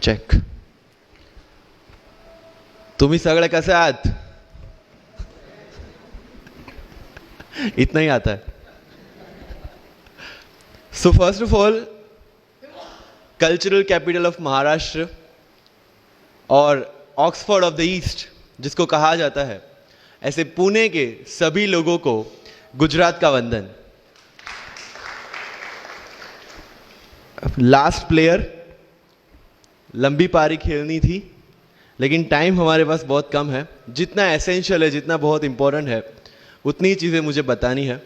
Check. तुम्ही सगळे कसे आहात? इतना ही आता है. So first of all, cultural capital of Maharashtra और ऑक्सफोर्ड ऑफ द ईस्ट जिसको कहा जाता है, ऐसे पुणे के सभी लोगों को गुजरात का वंदन. लास्ट प्लेयर, लंबी पारी खेलनी थी लेकिन टाइम हमारे पास बहुत कम है. जितना एसेंशियल है, जितना बहुत इंपॉर्टेंट है, उतनी चीज़ें मुझे बतानी है.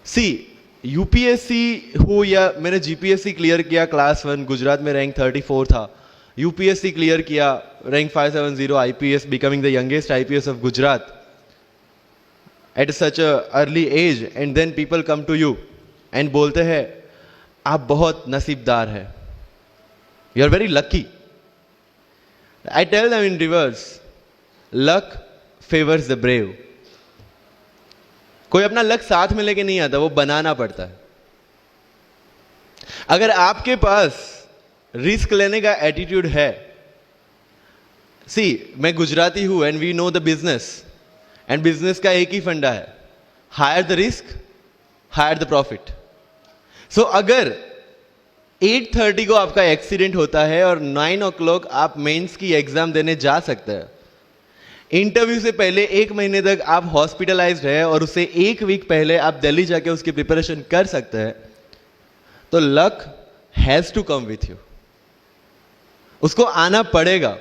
सी, यूपीएससी हो या मैंने जीपीएससी क्लियर किया क्लास 1, गुजरात में रैंक 34 था. यूपीएससी क्लियर किया, rank 570, IPS, becoming the youngest IPS of Gujarat at such a early age. And then people come to you and बोलते हैं आप बहुत नसीबदार है, you are very lucky. I tell them in reverse, luck favours the brave. कोई अपना luck साथ में लेके नहीं आता, वो बनाना पड़ता है. अगर आपके पास रिस्क लेने का एटीट्यूड है, सी मैं गुजराती हूं and we know the business, and business का एक ही फंडा है, higher the risk higher the profit. So अगर 8:30 को आपका एक्सीडेंट होता है और 9 o'clock आप मेंस की एग्जाम देने जा सकते हैं, इंटरव्यू से पहले 1 महीने तक आप हॉस्पिटलाइज्ड है और उससे 1 वीक पहले आप दिल्ली जाके उसकी प्रिपरेशन कर सकते हैं, तो luck has to come with you. उसको आना पड़ेगा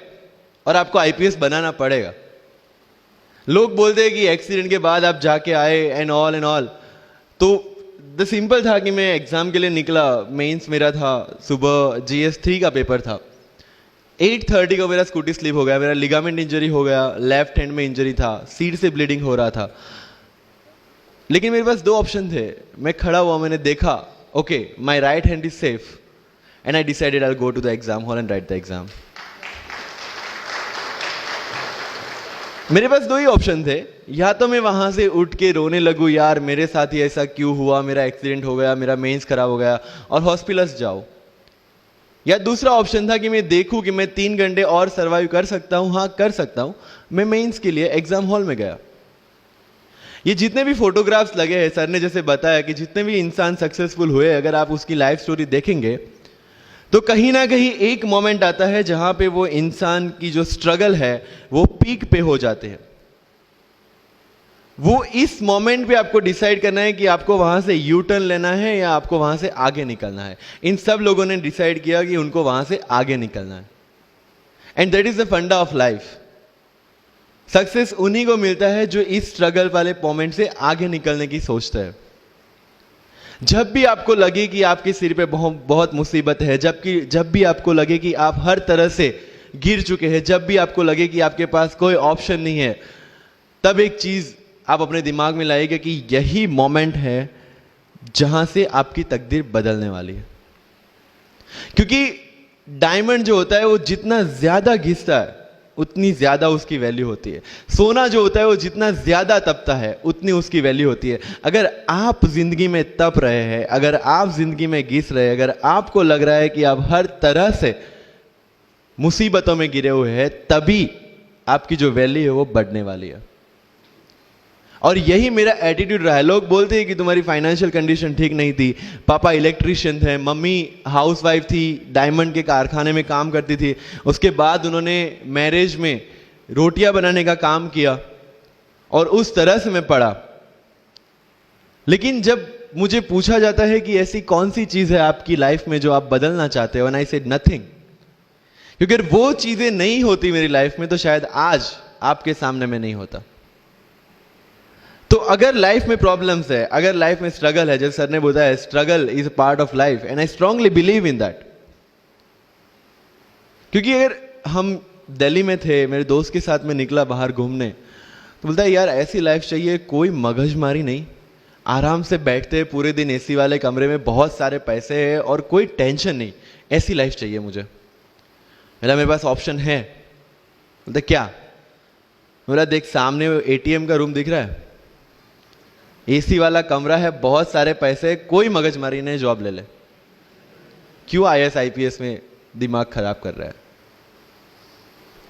और आपको आईपीएस बनाना पड़ेगा. लोग बोलते हैं कि एक्सीडेंट के बाद आप जाके आए एंड ऑल. तो द सिंपल था कि मैं एग्जाम के लिए निकला, मेंस मेरा था, सुबह GS3 का पेपर था. 8:30 को मेरा स्कूटी स्लिप हो गया, मेरा लिगामेंट इंजरी हो गया, लेफ्ट हैंड में इंजरी था, सीट से ब्लीडिंग हो रहा था. लेकिन मेरे पास 2 ऑप्शन थे. मैं खड़ा हुआ, मैंने देखा, okay my right hand is safe, and I decided I will go to the exam hall and write the exam. मेरे पास 2 ही ऑप्शन थे. या तो मैं वहां से उठ के रोने लगूं, यार मेरे साथ ही ऐसा क्यों हुआ, मेरा एक्सीडेंट हो गया, मेरा मेंस खराब हो गया, और हॉस्पिटल जाओ. या दूसरा ऑप्शन था कि मैं देखूं कि मैं 3 घंटे और सर्वाइव कर सकता हूं. हाँ, कर सकता हूं. मैं मेंस के लिए एग्जाम हॉल में गया. ये जितने भी फोटोग्राफ्स लगे हैं, सर ने जैसे बताया कि जितने भी इंसान सक्सेसफुल हुए, अगर आप उसकी लाइफ स्टोरी देखेंगे तो कहीं ना कहीं एक मोमेंट आता है जहां पे वो इंसान की जो स्ट्रगल है वो पीक पे हो जाते हैं. वो इस मोमेंट पे आपको डिसाइड करना है कि आपको वहां से यू टर्न लेना है या आपको वहां से आगे निकलना है. इन सब लोगों ने डिसाइड किया कि उनको वहां से आगे निकलना है. एंड दैट इज द फंडा ऑफ लाइफ. सक्सेस उन्हीं को मिलता है जो इस स्ट्रगल वाले मोमेंट से आगे निकलने की सोचते हैं. जब भी आपको लगे कि आपके सिर पे बहुत मुसीबत है, जब भी आपको लगे कि आप हर तरह से गिर चुके हैं, जब भी आपको लगे कि आपके पास कोई ऑप्शन नहीं है, तब एक चीज आप अपने दिमाग में लाइएगा कि यही मोमेंट है जहां से आपकी तकदीर बदलने वाली है. क्योंकि डायमंड जो होता है वो जितना ज्यादा घिसता है उतनी ज्यादा उसकी वैल्यू होती है. सोना जो होता है वो जितना ज्यादा तपता है उतनी उसकी वैल्यू होती है. अगर आप जिंदगी में तप रहे हैं, अगर आप जिंदगी में घिस रहे हैं, अगर आपको लग रहा है कि आप हर तरह से मुसीबतों में गिरे हुए हैं, तभी आपकी जो वैल्यू है वो बढ़ने वाली है. और यही मेरा एटीट्यूड रहा है. लोग बोलते हैं कि तुम्हारी फाइनेंशियल कंडीशन ठीक नहीं थी, पापा इलेक्ट्रिशियन थे, मम्मी हाउसवाइफ थी, डायमंड के कारखाने में काम करती थी, उसके बाद उन्होंने मैरिज में रोटियां बनाने का काम किया और उस तरह से मैं पढ़ा. लेकिन जब मुझे पूछा जाता है कि ऐसी कौन सी चीज है आपकी लाइफ में जो आप बदलना चाहते हो, एंड आई सेड नथिंग. क्योंकि अगर वो चीजें नहीं होती मेरी लाइफ में तो शायद आज आपके सामने मैं नहीं होता. तो अगर लाइफ में प्रॉब्लम्स है, अगर लाइफ में स्ट्रगल है, जैसे सर ने बताया struggle is a part of life, and I strongly believe in that. क्योंकि अगर हम दिल्ली में थे, मेरे दोस्त के साथ में निकला बाहर घूमने, तो बोलता है यार ऐसी लाइफ चाहिए, कोई मगजमारी नहीं, आराम से बैठते हैं पूरे दिन एसी वाले कमरे में, बहुत सारे पैसे हैं और कोई टेंशन नहीं, ऐसी लाइफ चाहिए मुझे. मेरे पास ऑप्शन है. बोलता क्या? बोला देख सामने एटीएम का रूम दिख रहा है, एसी वाला कमरा है, बहुत सारे पैसे, कोई मगजमारी नहीं, जॉब ले ले. क्यों IAS IPS में दिमाग खराब कर रहा है।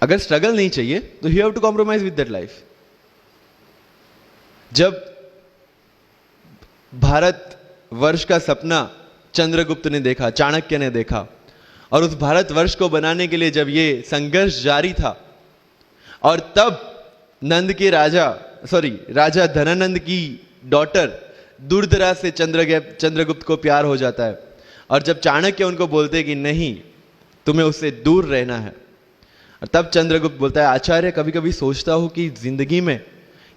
अगर स्ट्रगल नहीं चाहिए तो you have to compromise with that life. जब भारत वर्ष का सपना चंद्रगुप्त ने देखा, चाणक्य ने देखा, और उस भारतवर्ष को बनाने के लिए जब ये संघर्ष जारी था, और तब राजा धनानंद की डॉटर दूरदराज से चंद्रगुप्त को प्यार हो जाता है, और जब चाणक्य उनको बोलते कि नहीं, तुम्हें उससे दूर रहना है, और तब चंद्रगुप्त बोलता है, आचार्य कभी कभी सोचता हूं कि जिंदगी में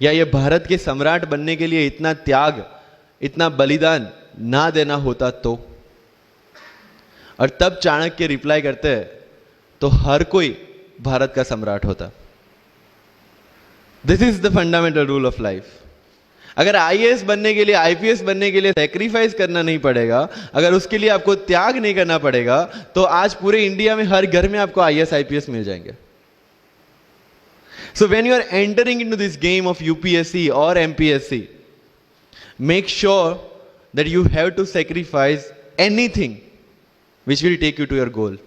या ये भारत के सम्राट बनने के लिए इतना त्याग, इतना बलिदान ना देना होता तो। और तब चाणक्य रिप्लाई करते हैं, तो हर कोई भारत का सम्राट होता। This is the fundamental rule of life. अगर आईएएस बनने के लिए, आईपीएस बनने के लिए सैक्रिफाइस करना नहीं पड़ेगा, अगर उसके लिए आपको त्याग नहीं करना पड़ेगा, तो आज पूरे इंडिया में हर घर में आपको आईएएस आईपीएस मिल जाएंगे। So when you are entering into this game of UPSC और MPSC, make sure that you have to sacrifice anything which will take you to your goal.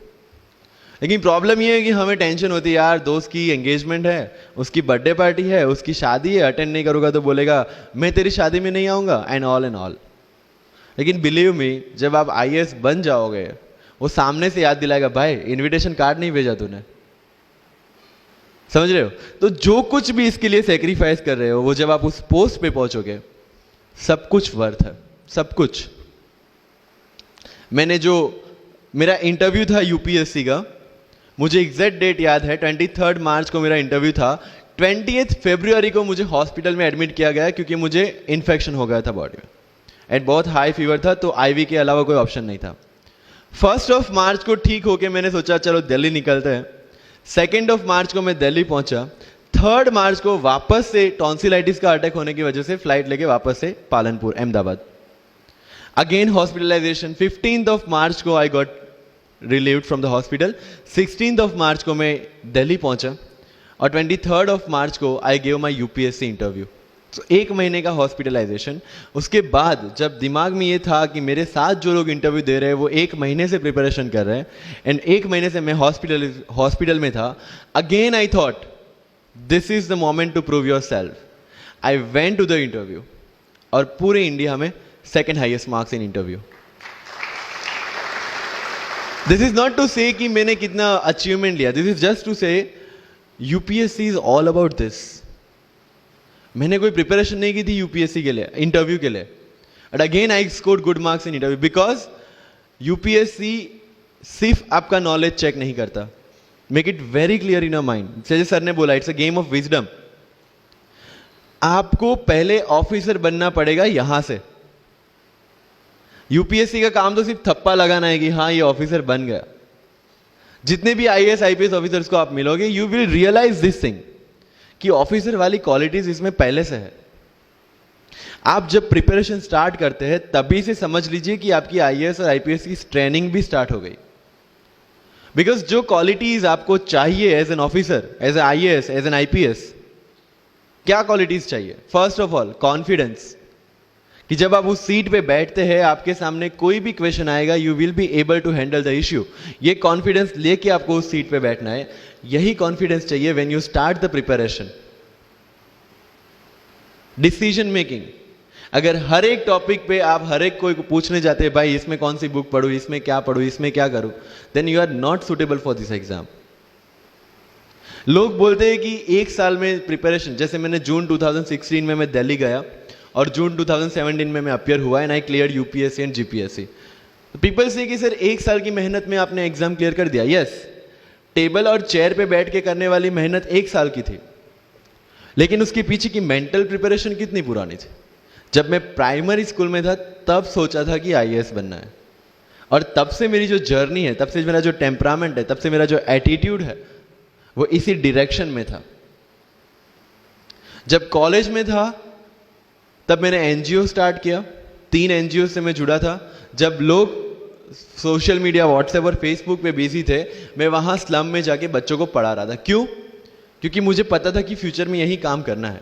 लेकिन प्रॉब्लम ये है कि हमें टेंशन होती है, यार दोस्त की एंगेजमेंट है, उसकी बर्थडे पार्टी है, उसकी शादी है, अटेंड नहीं करूंगा तो बोलेगा मैं तेरी शादी में नहीं आऊंगा, एंड ऑल। लेकिन बिलीव मी, जब आप आईएएस बन जाओगे, वो सामने से याद दिलाएगा, भाई इनविटेशन कार्ड नहीं भेजा तूने। समझ रहे हो? तो जो कुछ भी इसके लिए सेक्रीफाइस कर रहे हो, वो जब आप उस पोस्ट पे पहुंचोगे, सब कुछ वर्थ है, सब कुछ। मेरा इंटरव्यू था यूपीएससी का, मुझे एग्जैक्ट डेट याद है, 23 मार्च को मेरा इंटरव्यू था। 20 फरवरी को मुझे हॉस्पिटल में एडमिट किया गया क्योंकि मुझे इन्फेक्शन हो गया था बॉडी में, एंड बहुत हाई फीवर था, तो आईवी के अलावा कोई ऑप्शन नहीं था। 1 मार्च को ठीक होके मैंने सोचा चलो दिल्ली निकलते हैं। 2 मार्च को मैं दिल्ली पहुंचा। 3 मार्च को वापस से टॉन्सिलाइटिस का अटैक होने की वजह से फ्लाइट लेके वापस से पालनपुर, अहमदाबाद, अगेन हॉस्पिटलाइजेशन। 15 मार्च को I got relieved from the hospital. 16 मार्च को मैं दिल्ली पहुंचा, और 23 मार्च को I gave my UPSC interview. तो 1 महीने का हॉस्पिटलाइजेशन। उसके बाद जब दिमाग में ये था कि मेरे साथ जो लोग इंटरव्यू दे रहे हैं वो 1 महीने से प्रिपरेशन कर रहे हैं, एंड 1 महीने से मैं हॉस्पिटल में था, again I thought this is the moment to prove yourself. I went to the interview, और पूरे इंडिया में 2nd highest marks in interview. This is not to say कि मैंने कितना अचीवमेंट लिया, this is just to say UPSC is all about this. मैंने कोई preparation नहीं की थी यूपीएससी के लिए, इंटरव्यू के लिए, but again I scored good marks in interview, because UPSC सिर्फ आपका नॉलेज चेक नहीं करता। Make it very clear in your mind. जैसे सर ने बोला, it's a game of wisdom. आपको पहले ऑफिसर बनना पड़ेगा यहां से। यूपीएससी का काम तो सिर्फ थप्पा लगाना है कि हाँ ये ऑफिसर बन गया। जितने भी आईएएस आईपीएस ऑफिसर्स को आप मिलोगे, you will realise this thing कि ऑफिसर वाली क्वालिटीज इसमें पहले से है। आप जब प्रिपरेशन स्टार्ट करते हैं तभी से समझ लीजिए कि आपकी आईएएस और आईपीएस की ट्रेनिंग भी स्टार्ट हो गई। बिकॉज जो क्वालिटीज आपको चाहिए as an officer, as an IAS, as an IPS, क्या क्वालिटीज चाहिए? फर्स्ट ऑफ ऑल कॉन्फिडेंस, कि जब आप उस सीट पे बैठते हैं, आपके सामने कोई भी क्वेश्चन आएगा, you will be able to handle the issue. ये कॉन्फिडेंस लेके आपको उस सीट पे बैठना है। यही कॉन्फिडेंस चाहिए when you start the preparation. Decision making, अगर हर एक टॉपिक पे आप हर एक कोई पूछने जाते हैं, भाई इसमें कौन सी बुक पढूं, इसमें क्या पढूं, इसमें क्या करूं, then you are not suitable for this exam. लोग बोलते हैं कि 1 साल में प्रिपरेशन, जैसे मैंने जून 2016 में मैं दिल्ली गया, और जून 2017 में मैं अपियर हुआ, and I clear UPSC and GPSC. People से कि सर 1 साल की मेहनत में आपने एग्जाम क्लियर कर दिया। यस, टेबल और चेयर पे बैठ के करने वाली मेहनत 1 साल की थी, लेकिन उसके पीछे की मेंटल प्रिपरेशन कितनी पुरानी थी। जब मैं प्राइमरी स्कूल में था तब सोचा था कि आईएएस बनना है, और तब से मेरी जो जर्नी है, तब से मेरा जो टेम्परामेंट है, तब से मेरा जो एटीट्यूड है, वो इसी डायरेक्शन में था। जब कॉलेज में था तब मैंने एनजीओ स्टार्ट किया, 3 एनजीओ से मैं जुड़ा था। जब लोग सोशल मीडिया, व्हाट्सएप और फेसबुक पे बिजी थे, मैं वहां स्लम में जाके बच्चों को पढ़ा रहा था। क्यों? क्योंकि मुझे पता था कि फ्यूचर में यही काम करना है,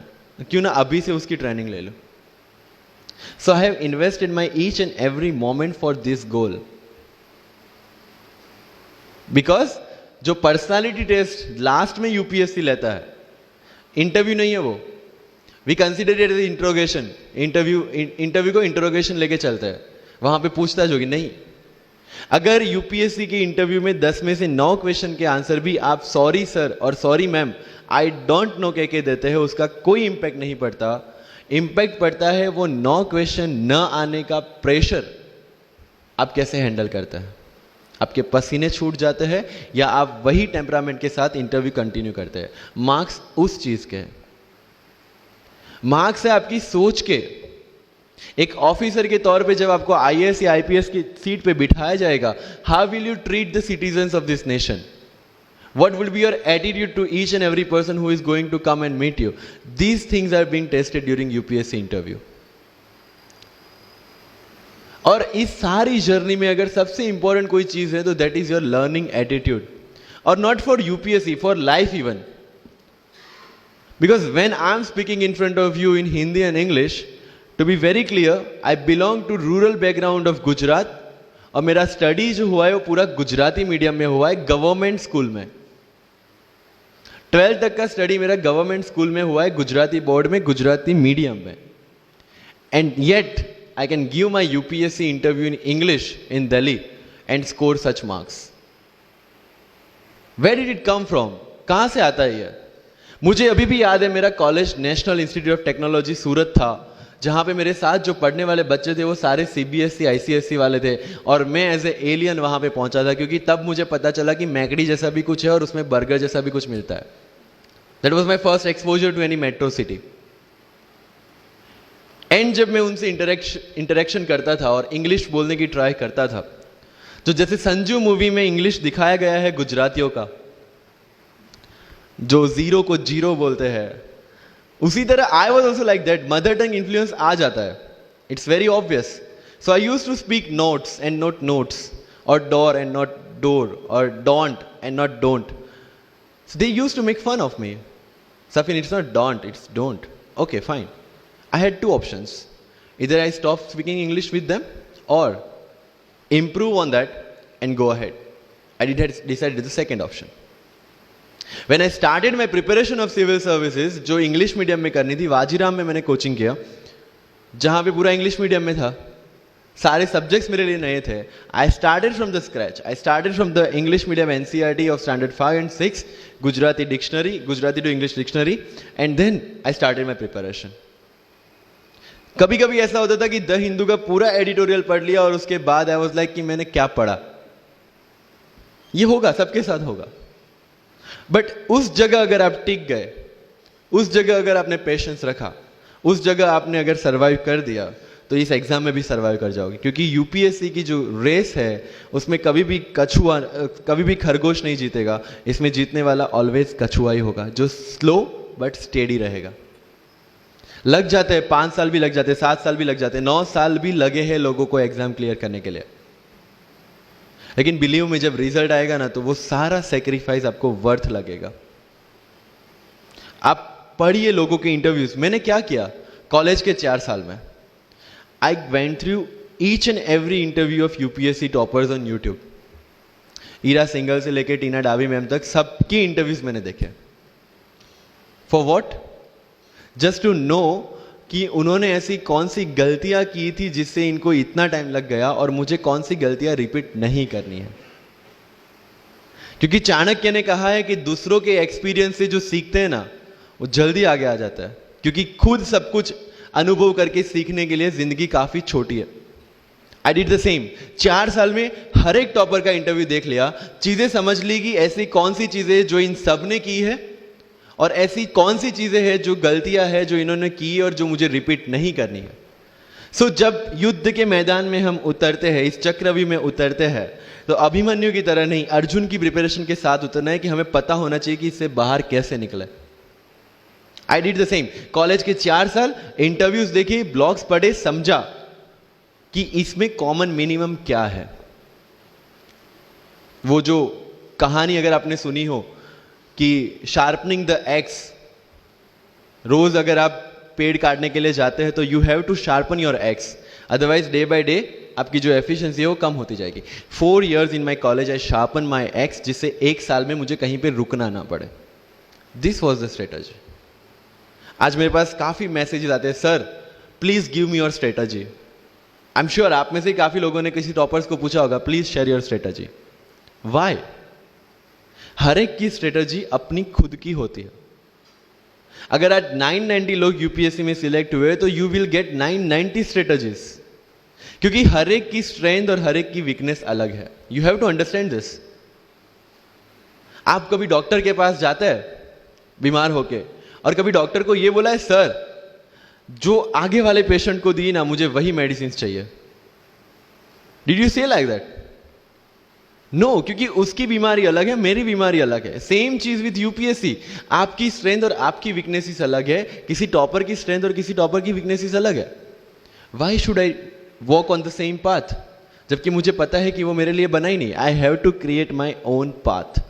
क्यों ना अभी से उसकी ट्रेनिंग ले लो। So I have invested my each and every moment for this goal. Because जो पर्सनालिटी टेस्ट लास्ट में यूपीएससी लेता है, इंटरव्यू नहीं है वो, we consider it as interrogation. Interview को इंट्रोगेशन लेके चलता है, वहां पे पूछताछ होगी नहीं। अगर यूपीएससी के इंटरव्यू में 10 में से 9 क्वेश्चन के आंसर भी आप सॉरी सर और sorry ma'am I don't know कह के देते हैं, उसका कोई इंपैक्ट नहीं पड़ता। इंपैक्ट पड़ता है वो 9 क्वेश्चन न आने का प्रेशर आप कैसे हैंडल करते हैं। आपके पसीने छूट जाते हैं या आप वही टेम्परामेंट के साथ इंटरव्यू कंटिन्यू करते हैं। मार्क्स उस चीज के हैं, मार्क्स है आपकी सोच के। एक ऑफिसर के तौर पे जब आपको आईएएस या आईपीएस की सीट पे बिठाया जाएगा, how will you treat the citizens of this nation? What will be your attitude to each and every person who is going to come and meet you? These things are being tested during UPSC interview. और इस सारी journey में अगर सबसे important कोई चीज है तो that is your learning attitude, और not for UPSC, for life even. Because when I am speaking in front of you in Hindi and English, to be very clear, I belong to rural background of Gujarat, और मेरा study जो हुआ है वो पूरा Gujarati medium में हुआ है, गवर्नमेंट स्कूल में। 12th तक का स्टडी मेरा गवर्नमेंट स्कूल में हुआ है, गुजराती बोर्ड में, गुजराती मीडियम में। And yet I can give my UPSC interview in English in Delhi and score such marks. Where did it come from? कहां से आता है ये? मुझे अभी भी याद है, मेरा college national institute of technology Surat था, जहां पे मेरे साथ जो पढ़ने वाले बच्चे थे वो सारे सीबीएसई आईसीएसई वाले थे, और मैं एज ए एलियन वहां पे पहुंचा था, क्योंकि तब मुझे पता चला कि मैकडी जैसा भी कुछ है और उसमें बर्गर जैसा भी कुछ मिलता है। That was my first exposure to any metro city. And जब मैं उनसे इंटरेक्शन करता था और इंग्लिश बोलने की ट्राई करता था, तो जैसे संजू मूवी में इंग्लिश दिखाया गया है गुजरातियों का, जो जीरो को जीरो बोलते हैं, उसी तरह I was also like that. Mother tongue influence आ जाता है, it's very obvious. So I use to speak notes and not notes, और डोर एंड नॉट डोर, और don't and not don't. So they use to make fun of me. Safin, it's not don't, it's don't. Okay, fine. I had 2 options. Either I stop speaking English with them or improve on that and go ahead. I decided the second option. When I started my preparation of civil services, जो English medium में करनी थी, वाजीराम में मैंने coaching किया, जहां पे पूरा इंग्लिश मीडियम में था, सारे सब्जेक्ट्स मेरे लिए नए थे। I started from the scratch. I started from the English medium NCERT of standard 5 and 6, Gujarati dictionary, Gujarati to English dictionary, and then I started my preparation. कभी कभी ऐसा होता था कि द हिंदू का पूरा एडिटोरियल पढ़ लिया और उसके बाद आई वाज लाइक कि मैंने क्या पढ़ा। ये होगा, सबके साथ होगा। बट उस जगह अगर आप टिक गए, उस जगह अगर आपने पेशेंस रखा, उस जगह आपने अगर सर्वाइव कर दिया, तो इस एग्जाम में भी सर्वाइव कर जाओगे। क्योंकि यूपीएससी की जो रेस है उसमें कभी भी कछुआ, कभी भी खरगोश नहीं जीतेगा। इसमें जीतने वाला ऑलवेज कछुआ ही होगा, जो स्लो बट स्टेडी रहेगा। लग जाते हैं 5 साल भी लग जाते हैं, 7 साल भी लग जाते हैं, 9 साल भी लगे हैं लोगों को एग्जाम क्लियर करने के लिए। लेकिन बिलीव में जब रिजल्ट आएगा ना, तो वो सारा सेक्रीफाइस आपको वर्थ लगेगा। आप पढ़िए लोगों के इंटरव्यूज। मैंने क्या किया कॉलेज के 4 साल में, I went through each and every interview of UPSC toppers on YouTube. Ira Singhal से लेके टीना डाबी मैम तक सबकी इंटरव्यूज मैंने देखे। For what? Just to know कि उन्होंने ऐसी कौन सी गलतियां की थी जिससे इनको इतना टाइम लग गया, और मुझे कौन सी गलतियां रिपीट नहीं करनी है। क्योंकि चाणक्य ने कहा है कि दूसरों के एक्सपीरियंस से जो सीखते हैं ना, वो जल्दी आगे आ जाता है। क्योंकि खुद सब कुछ अनुभव करके सीखने के लिए जिंदगी काफी छोटी है। I did the same. 4 साल में हर एक टॉपर का इंटरव्यू देख लिया, चीजें समझ ली कि ऐसी कौन सी चीजें जो इन सब ने की है, और ऐसी कौन सी चीजें हैं जो गलतियां हैं जो इन्होंने की और जो मुझे रिपीट नहीं करनी है। सो जब युद्ध के मैदान में हम उतरते हैं, इस चक्रव्यूह में उतरते हैं, तो अभिमन्यु की तरह नहीं, अर्जुन की प्रिपरेशन के साथ उतरना है कि हमें पता होना चाहिए कि इससे बाहर कैसे निकले। I did the same. College के 4 साल इंटरव्यूज देखे, ब्लॉग्स पढ़े, समझा कि इसमें कॉमन मिनिमम क्या है। वो जो कहानी अगर आपने सुनी हो कि शार्पनिंग द एक्स, रोज अगर आप पेड़ काटने के लिए जाते हैं तो you have to sharpen your axe, otherwise day by day आपकी जो एफिशिएंसी है वो कम होती जाएगी. 4 years in my college I sharpen my axe, जिससे 1 साल में मुझे कहीं पे रुकना ना पड़े. This was the strategy. आज मेरे पास काफ़ी मैसेजेस आते हैं, sir please give me your strategy. I am sure आप में से काफ़ी लोगों ने किसी टॉपर्स को पूछा होगा, please share your strategy. Why? हर एक की स्ट्रेटजी अपनी खुद की होती है. अगर आज 990 लोग यूपीएससी में सिलेक्ट हुए तो यू विल गेट 990 स्ट्रेटजीज, क्योंकि हर एक की स्ट्रेंथ और हर एक की वीकनेस अलग है. You have to understand this. आप कभी डॉक्टर के पास जाते हैं बीमार होके, और कभी डॉक्टर को यह बोला है, सर जो आगे वाले पेशेंट को दी ना, मुझे वही मेडिसिन चाहिए. डिड यू से लाइक दैट? नो, क्योंकि उसकी बीमारी अलग है, मेरी बीमारी अलग है. सेम चीज विथ यूपीएससी. आपकी स्ट्रेंथ और आपकी वीकनेसेस अलग है, किसी टॉपर की स्ट्रेंथ और किसी टॉपर की वीकनेसेस अलग है. Why should I walk on the same path, जबकि मुझे पता है कि वो मेरे लिए बना ही नहीं. I have to create my own path.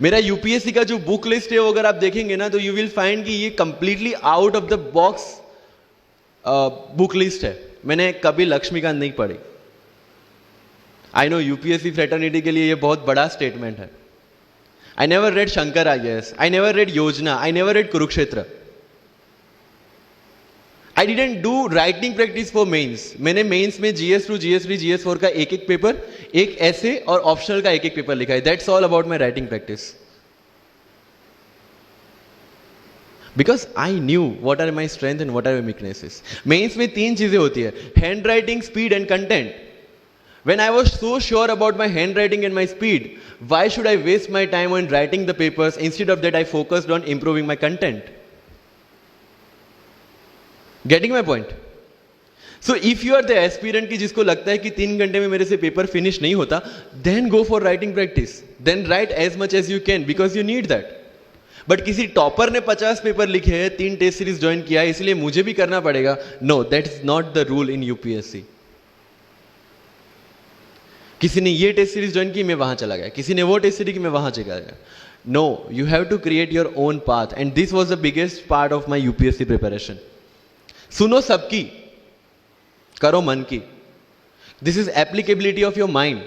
मेरा यूपीएससी का जो बुक लिस्ट है वो अगर आप देखेंगे ना, तो यू विल फाइंड कि ये completely out of the box book list है. मैंने कभी लक्ष्मीकांत नहीं पढ़ी. आई नो यूपीएससी फ्रेटर्निटी के लिए ये बहुत बड़ा स्टेटमेंट है. I never read Shankar IAS, I never read Yojana, I never read Kurukshetra. I didn't do writing practice for mains. मैंने मेंस में GS2, GS3, GS4 का एक एक पेपर, एक ऐसे और ऑप्शनल का एक एक पेपर लिखा है. That's all about my writing practice. Because I knew what are my strength and what are my weaknesses. Mains में 3 चीजें होती है, handwriting, speed and content. When I was so sure about my handwriting and my speed, why should I waste my time on writing the papers? Instead of that, I focused on improving my content. Getting my point? So if you are the aspirant की जिसको लगता है कि 3 घंटे में मेरे से paper finish नहीं होता, then go for writing practice. Then write as much as you can because you need that. But किसी टॉपर ने 50 पेपर लिखे हैं, 3 टेस्ट सीरीज ज्वाइन किया है, इसलिए मुझे भी करना पड़ेगा. No, that is not the rule in UPSC. किसी ने ये टेस्ट सीरीज ज्वाइन की, मैं वहां चला गया. किसी ने वो टेस्ट सीरीज की, मैं वहां चला गया. No, you have to create your own path. And this was the biggest part of my UPSC preparation. सुनो सबकी, करो मन की. This is applicability of your mind.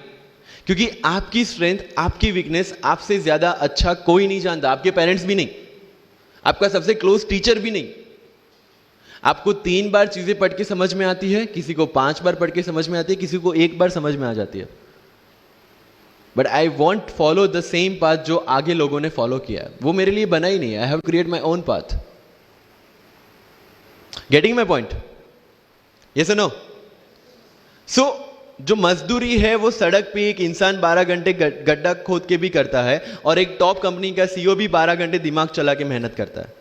क्योंकि आपकी स्ट्रेंथ, आपकी वीकनेस आपसे ज्यादा अच्छा कोई नहीं जानता. आपके पेरेंट्स भी नहीं, आपका सबसे क्लोज टीचर भी नहीं. आपको 3 बार चीजें पढ़ के समझ में आती है, किसी को 5 बार पढ़ के समझ में आती है, किसी को 1 बार समझ में आ जाती है. But I want follow the same path जो आगे लोगों ने फॉलो किया है. वो मेरे लिए बना ही नहीं है. I have create my own path. Getting my point? Yes और नो? सो जो मजदूरी है वो सड़क पे एक इंसान 12 घंटे गड्ढा खोद के भी करता है, और एक टॉप कंपनी का सीईओ भी 12 घंटे दिमाग चला के मेहनत करता है.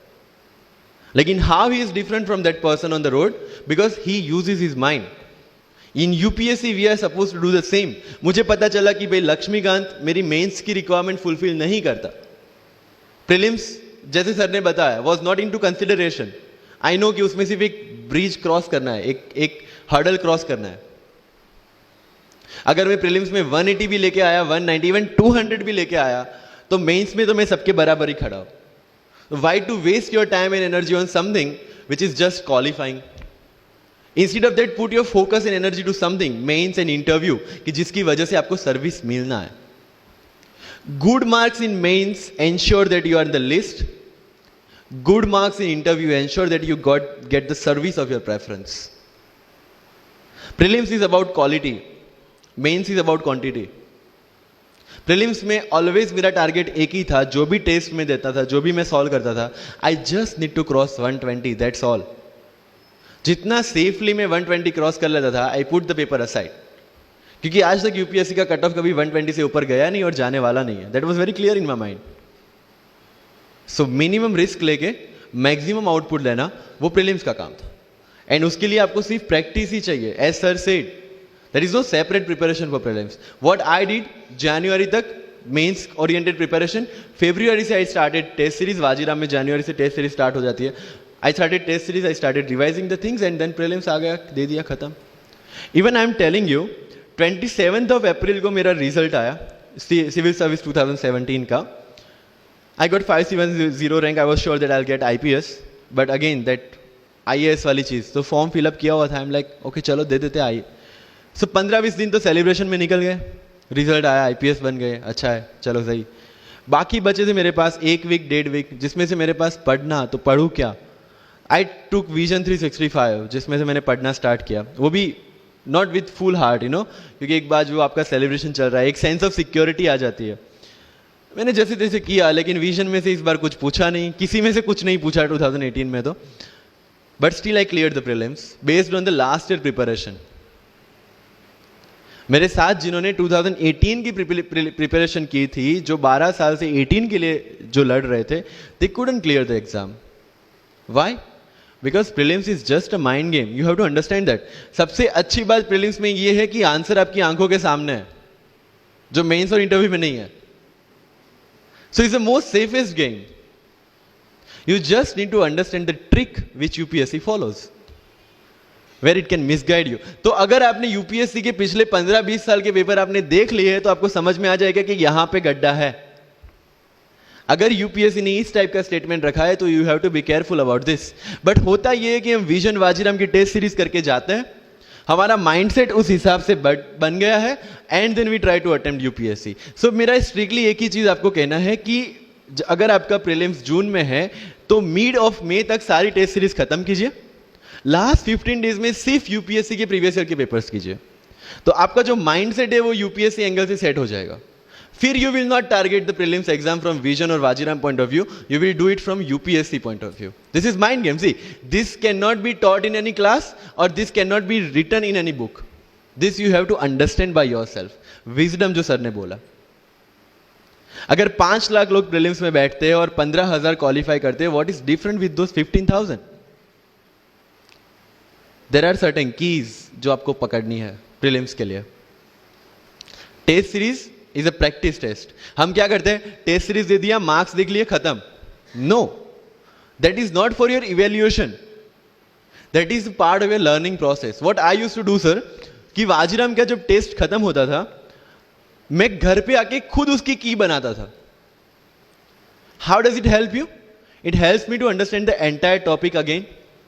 लेकिन how he is different from that person on the road? Because he uses his mind. In UPSC we are suppose to do the same. मुझे पता चला कि भाई लक्ष्मीकांत मेरी मेंस की रिक्वायरमेंट फुलफिल नहीं करता. प्रीलिम्स जैसे सर ने बताया was not into consideration. I know कि उसमें सिर्फ एक ब्रिज क्रॉस करना है, एक हर्डल क्रॉस करना है. अगर मैं प्रीलिम्स में 180 भी लेके आया, 190, इवन 200 भी लेके आया, तो मेंस में तो मैं सबके बराबर ही खड़ा हूं. Why to waste your time and energy on something which is just qualifying? Instead of that, put your focus and energy to something, mains and interview, कि जिसकी वजह से आपको सर्विस मिलना है. Good marks in mains ensure that you are in the list. Good marks in interview ensure that you get the service of your preference. Prelims is about quality. Mains is about quantity. Prelims में always मेरा target एक ही था, जो भी test में देता था, जो भी मैं सॉल्व करता था, I just need to cross 120, that's all. जितना सेफली मैं 120 क्रॉस कर लेता था, I put the paper aside. क्योंकि आज तक यूपीएससी का कट ऑफ कभी 120 से ऊपर गया नहीं और जाने वाला नहीं है. That was very clear in my mind. So minimum risk लेके मैक्सिमम आउटपुट लेना, वो प्रीलिम्स का काम था. एंड उसके लिए आपको सिर्फ प्रैक्टिस ही चाहिए. As sir said, there is no separate preparation for prelims. What I did, January तक mains oriented preparation. February से I started test series. Vajiram में January से test series start हो जाती है. I started test series, I started revising the things, and then prelims आ गया, दे दिया, खत्म. Even I am telling you, 27th of April को मेरा result आया civil service 2017 का. I got 570 rank. I was sure that I'll get IPS, but again that IAS वाली चीज, तो फॉर्म फिलअप किया हुआ था. I'm like, okay चलो दे देते आई. सो 15-20 दिन तो सेलिब्रेशन में निकल गए, रिजल्ट आया, आईपीएस बन गए, अच्छा है, चलो सही। बाकी बचे थे मेरे पास 1 वीक 1.5 वीक, जिसमें से मेरे पास पढ़ना, तो पढ़ूँ क्या? आई टुक विजन 365, जिसमें से मैंने पढ़ना स्टार्ट किया, वो भी नॉट विथ फुल हार्ट क्योंकि एक बार जो आपका सेलिब्रेशन चल रहा है, एक सेंस ऑफ सिक्योरिटी आ जाती है। मैंने जैसे तैसे किया, लेकिन विजन में से इस बार कुछ पूछा नहीं, किसी में से कुछ नहीं पूछा 2018 में तो, but still I clear the prelims based on the last year preparation. मेरे साथ जिन्होंने 2018 की प्रिपरेशन की थी, जो 12 साल से 18 के लिए जो लड़ रहे थे, they couldn't clear the exam. Why? Because prelims is just a mind game, you have to understand that. सबसे अच्छी बात प्रीलिम्स में ये है कि आंसर आपकी आंखों के सामने है, जो मेंस और इंटरव्यू में नहीं है। So it's the most safest game. You just need to understand the trick which UPSC follows, where it can misguide you. तो अगर आपने यूपीएससी के पिछले 15-20 साल के पेपर आपने देख लिए हैं, तो आपको समझ में आ जाएगा कि यहां पे गड्ढा है। अगर यूपीएससी ने इस टाइप का स्टेटमेंट रखा है, तो you have to be careful about this. But होता यह है कि हम विजन वाजीराम की टेस्ट सीरीज करके जाते हैं, हमारा माइंडसेट उस हिसाब से बन गया है, and then we try to attempt UPSC. So मेरा स्ट्रिक्टली एक ही चीज आपको कहना है कि अगर आपका प्रीलिम्स जून में है, तो मिड ऑफ मई तक सारी टेस्ट सीरीज खत्म कीजिए। लास्ट 15 डेज में सिर्फ यूपीएससी के प्रीवियस ईयर के पेपर्स कीजिए, तो आपका जो माइंडसेट है वो यूपीएससी एंगल से सेट हो जाएगा। फिर you will not target the prelims exam from Vision और Vajiram point of view, you will do it from UPSC point of view. This is mind game. See, this can not be taught in any class और this can not be written in any book. This you have to understand by yourself. Wisdom जो sir ने बोला, अगर 5 लाख लोग prelims में बैठते हैं और 15,000 क्वालिफाई करते हैं, what is different with those 15,000? There are certain keys जो आपको पकड़नी है प्रीलिम्स के लिए। Test series is a practice test. हम क्या करते हैं, टेस्ट सीरीज दे दिया, मार्क्स देख लिए, खत्म। No, that is not for your evaluation, that is part of your learning process. What I used to do sir, कि वाजीराम का जब टेस्ट खत्म होता था, मैं घर पे आके खुद उसकी की बनाता था। How does it help you? It helps me to understand the entire topic again.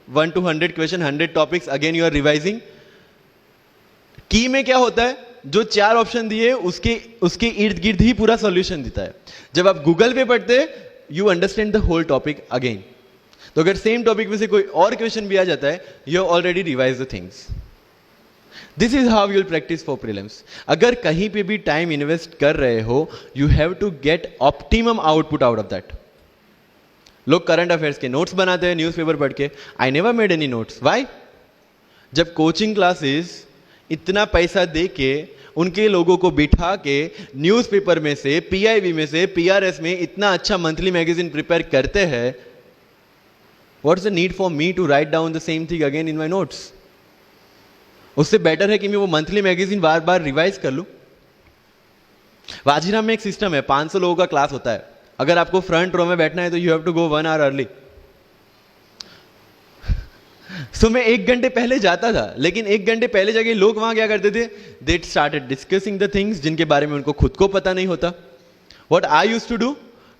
1 to 100 question, 100 topics, again you are revising. Key में क्या होता है, जो 4 ऑप्शन दिए उसके इर्द गिर्द ही पूरा सॉल्यूशन देता है। जब आप गूगल पे पढ़ते, you understand the whole topic again. तो अगर सेम टॉपिक में से कोई और क्वेश्चन भी आ जाता है, you have already revise the things. This is how you will practice for prelims. अगर कहीं पे भी टाइम इन्वेस्ट कर रहे हो, you have to get optimum output out of that. लोग करंट अफेयर्स के नोट्स बनाते हैं न्यूज़पेपर पढ़ के। I never made any notes. Why? जब कोचिंग क्लासेस इतना पैसा दे के उनके लोगों को बिठा के न्यूज़पेपर में से, पीआईबी में से, पीआरएस में इतना अच्छा मंथली मैगजीन प्रिपेयर करते हैं, what's the need for me to write down the same thing again in my notes? उससे बेटर है कि मैं वो मंथली मैगजीन बार बार रिवाइज कर लूं। वाजीराम में एक सिस्टम है, 500 लोगों का क्लास होता है। अगर आपको फ्रंट रो में बैठना है, तो you have to go 1 hour early. So मैं 1 घंटे पहले जाता था, लेकिन 1 घंटे पहले जाके लोग वहां क्या करते थे, they started discussing the things जिनके बारे में उनको खुद को पता नहीं होता। What I used to do,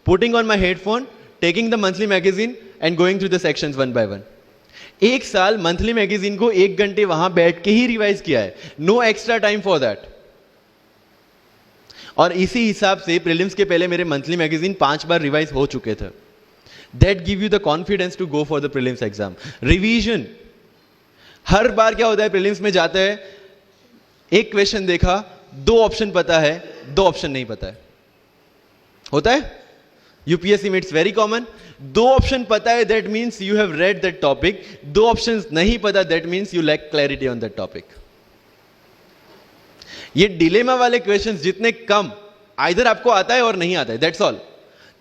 putting on my headphone, taking the monthly magazine and going through the sections 1 by 1। 1 साल मंथली मैगजीन को 1 घंटे वहां बैठ के ही रिवाइज किया है, no extra time for that. और इसी हिसाब से प्रीलिम्स के पहले मेरे मंथली मैगजीन 5 बार रिवाइज हो चुके थे। That give you the confidence to go for the prelims exam. Revision, हर बार क्या होता है, प्रीलिम्स में जाते हैं, एक क्वेश्चन देखा, 2 ऑप्शन पता है, 2 ऑप्शन नहीं पता है, होता है यूपीएससी में, इट्स वेरी कॉमन। 2 ऑप्शन पता है, that means you have read that topic. 2 option नहीं पता, that means you lack clarity on that topic. ये डिलेमा वाले क्वेश्चंस जितने कम, आइदर आपको आता है और नहीं आता है, दैट्स ऑल।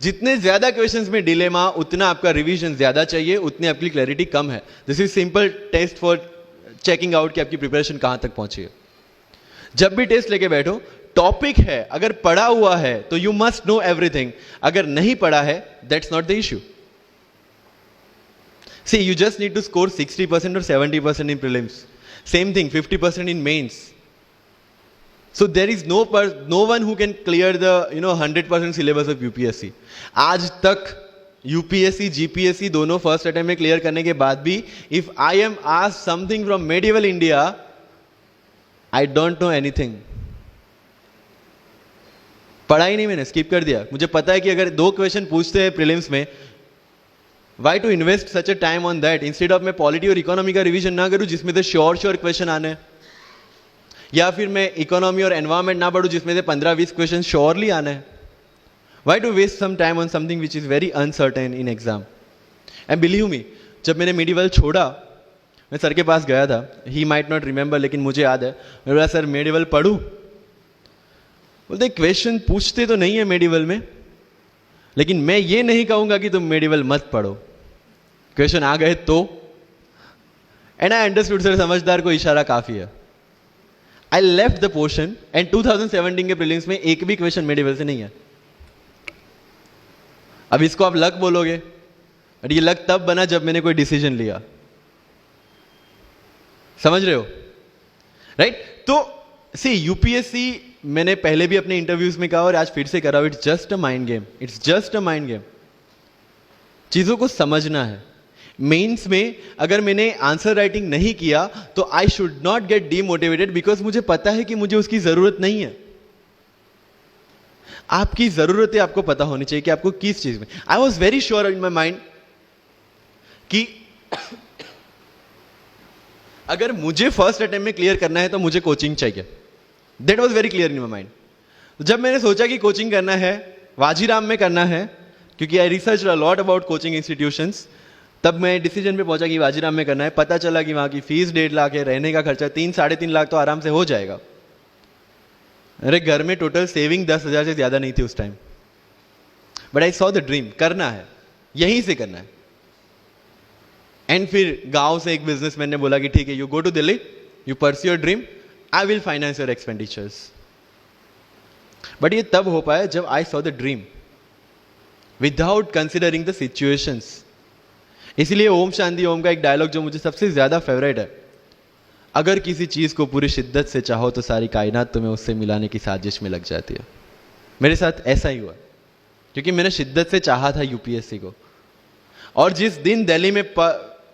जितने ज्यादा क्वेश्चंस में डिलेमा, उतना आपका रिवीजन ज्यादा चाहिए, उतनी आपकी क्लैरिटी कम है। This is simple test for checking out कि आपकी प्रिपरेशन कहां तक पहुंची है। जब भी टेस्ट लेके बैठो, टॉपिक है, अगर पढ़ा हुआ है तो यू मस्ट नो एवरीथिंग, अगर नहीं पढ़ा है, that's not the issue. See, you just need to score 60% or 70% in prelims. Same thing, 50% in mains. So there is no one who can clear the 100% syllabus of UPSC. आज तक UPSC, GPSC दोनों first attempt में clear करने के बाद भी, if I am asked something from medieval India, I don't know anything, पढ़ा ही नहीं, मैंने स्किप कर दिया। मुझे पता है कि अगर 2 क्वेश्चन पूछते हैं प्रीलिम्स में, why to invest such a time on that, instead of मैं पॉलिटी और इकोनॉमी का रिवीजन ना करूं जिसमें से श्योर क्वेश्चन आने, या फिर मैं इकोनॉमी और एनवायरमेंट ना पढ़ूं जिसमें से 15-20 क्वेश्चन श्योरली आने हैं। Why to waste some time on something which is very uncertain in exam. And believe me, जब मैंने मेडिवल छोड़ा, मैं सर के पास गया था, ही माइट नॉट रिमेंबर, लेकिन मुझे याद है, मैं बोला सर मेडिवल पढ़ूं? बोलते क्वेश्चन पूछते तो नहीं है मेडिवल में, लेकिन मैं ये नहीं कहूंगा कि तुम मेडिवल मत पढ़ो, क्वेश्चन आ गए तो। एंड आई अंडरस्टूड, सर समझदार को इशारा काफी है। I left the portion and 2017 के प्रीलिम्स में एक भी क्वेश्चन मेडिवल से नहीं है। अब इसको आप लक बोलोगे, बट ये लक तब बना जब मैंने कोई डिसीजन लिया। समझ रहे हो, राइट? तो सी यूपीएससी, मैंने पहले भी अपने इंटरव्यूज में कहा और आज फिर से कर रहा हूं, it's just a mind game, it's just a mind game. चीजों को समझना है। मेंस में अगर मैंने आंसर राइटिंग नहीं किया तो I should not gate demotivated, because मुझे पता है कि मुझे उसकी जरूरत नहीं है। आपकी जरूरतें आपको पता होनी चाहिए कि आपको किस चीज में। I was very sure in my mind कि अगर मुझे फर्स्ट अटेम्प्ट में क्लियर करना है तो मुझे कोचिंग चाहिए। That was very clear in my mind. जब मैंने सोचा कि कोचिंग करना है, वाजीराम में करना है, क्योंकि I research a lot about coaching institutions, तब मैं डिसीजन पे पहुंचा कि वाजीराम में करना है। पता चला कि वहां की फीस 1.5 लाख है, रहने का खर्चा 3-3.5 लाख तो आराम से हो जाएगा। अरे घर में टोटल सेविंग 10,000 से ज्यादा नहीं थी उस time, but I saw the dream, करना है, यहीं से करना है। एंड फिर गांव से एक बिजनेसमैन ने बोला कि ठीक है, you go to Delhi, you pursue your dream, I will finance your expenditures. But ये तब हो पाया जब I saw the dream without considering the situations. इसलिए ओम शांति ओम का एक डायलॉग जो मुझे सबसे ज्यादा फेवरेट है, अगर किसी चीज को पूरी शिद्दत से चाहो तो सारी कायनात तुम्हें उससे मिलाने की साजिश में लग जाती है। मेरे साथ ऐसा ही हुआ, क्योंकि मैंने शिद्दत से चाहा था यूपीएससी को, और जिस दिन दिल्ली में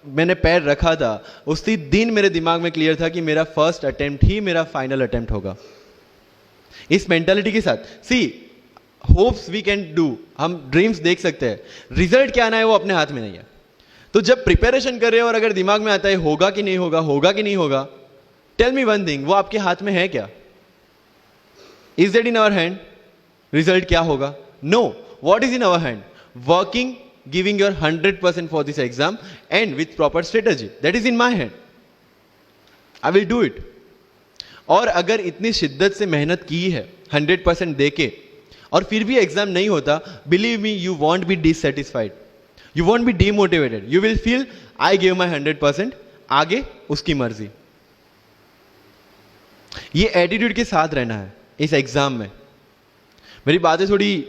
मैंने पैर रखा था, उसी दिन मेरे दिमाग में क्लियर था कि मेरा फर्स्ट अटेम्प्ट ही मेरा फाइनल अटेम्प्ट होगा। इस मेंटालिटी के साथ, सी होप्स वी कैन डू, हम ड्रीम्स देख सकते हैं, रिजल्ट क्या आना है वो अपने हाथ में नहीं है। तो जब प्रिपरेशन कर रहे हो और अगर दिमाग में आता है होगा कि नहीं होगा, होगा कि नहीं होगा, टेल मी वन थिंग, वो आपके हाथ में है क्या? Is that in our hand? Result क्या होगा? No. What is in our hand? Working, giving your 100% for this exam and with proper strategy, that is in my hand. I will do it. और अगर इतनी शिद्दत से मेहनत की है 100% देके और फिर भी एग्जाम नहीं होता, believe me, you won't be dissatisfied, you won't be demotivated, you will feel I give my 100%, आगे उसकी मर्जी। ये एटीट्यूड के साथ रहना है इस एग्जाम में। मेरी बातें थोड़ी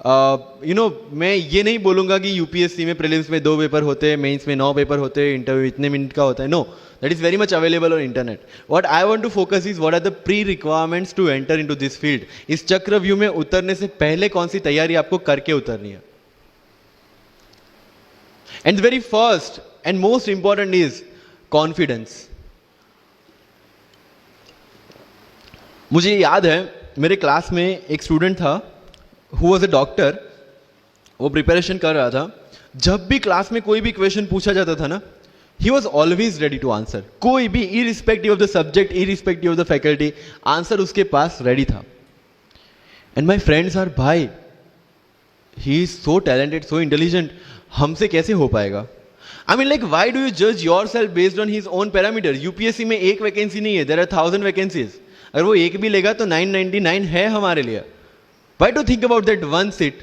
मैं ये नहीं बोलूंगा कि यूपीएससी में प्रीलिम्स में 2 पेपर होते हैं, मेंस में 9 पेपर होते हैं, इंटरव्यू इतने मिनट का होता है। No, that is very much available on internet. What I want to focus is what are the pre requirements to enter into this field. इस चक्रव्यूह में उतरने से पहले कौन सी तैयारी आपको करके उतरनी है। And the very first and most important is confidence. मुझे याद है मेरे क्लास में एक स्टूडेंट था हु वॉज अ डॉक्टर, वो प्रिपरेशन कर रहा था। जब भी क्लास में कोई भी क्वेश्चन पूछा जाता था ना, he was always ready to answer. कोई भी, irrespective of the subject, irrespective of the faculty, answer उसके पास रेडी था। एंड माई फ्रेंड्स आर, भाई he is so talented, so intelligent, हमसे कैसे हो पाएगा? I mean like, why do you जज yourself based on his own parameter? UPSC में एक वैकेंसी नहीं है, देयर आर 1000 वैकेंसीज। अगर वो एक भी लेगा तो 999 है हमारे लिए। Why to think about that one seat?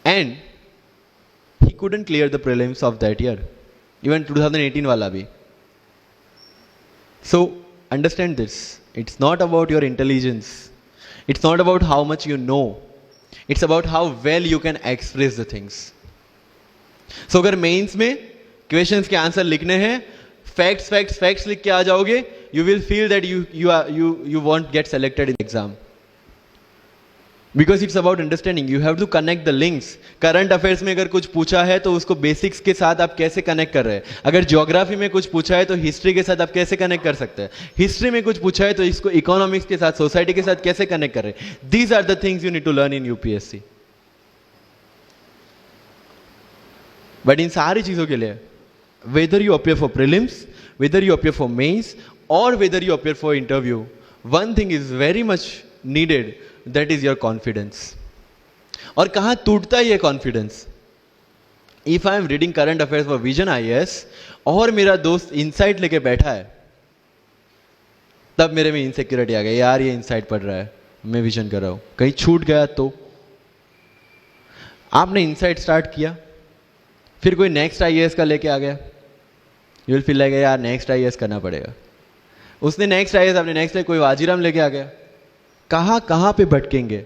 And he couldn't clear the prelims of that year, even 2018 wala bhi. So understand this, it's not about your intelligence, it's not about how much you know, it's about how well you can express the things. So अगर mains में questions के answer लिखने हैं, facts लिख के आ जाओगे, you will feel that you won't get selected in exam. Because it's about understanding, you have to connect the links. Current affairs में अगर कुछ पूछा है तो उसको बेसिक्स के साथ आप कैसे कनेक्ट कर रहे हैं. अगर ज्योग्राफी में कुछ पूछा है तो हिस्ट्री के साथ आप कैसे कनेक्ट कर सकते हैं. हिस्ट्री में कुछ पूछा है तो इसको इकोनॉमिक्स के साथ, सोसाइटी के साथ कैसे कनेक्ट कर रहे हैं. These are the things you need to learn in UPSC. But इन सारी चीजों के लिए, whether you appear for prelims, whether you appear for mains, और whether you appear for interview, one thing is very much needed, that is your confidence. और कहां टूटता है ये confidence? If I am reading current affairs for Vision IAS और मेरा दोस्त insight लेके बैठा है, तब मेरे में इनसिक्योरिटी आ गई, यार ये इनसाइट पढ़ रहा है, मैं विजन कर रहा हूं, कहीं छूट गया तो. आपने इनसाइट स्टार्ट किया, फिर कोई नेक्स्ट आईएएस का लेके आ गया, यू विल फील लाइक यार नेक्स्ट आईएएस करना पड़ेगा. उसने नेक्स्ट आईएएस, आपने नेक्स्ट कोई वाजीराम लेके आ गया. कहां पे भटकेंगे?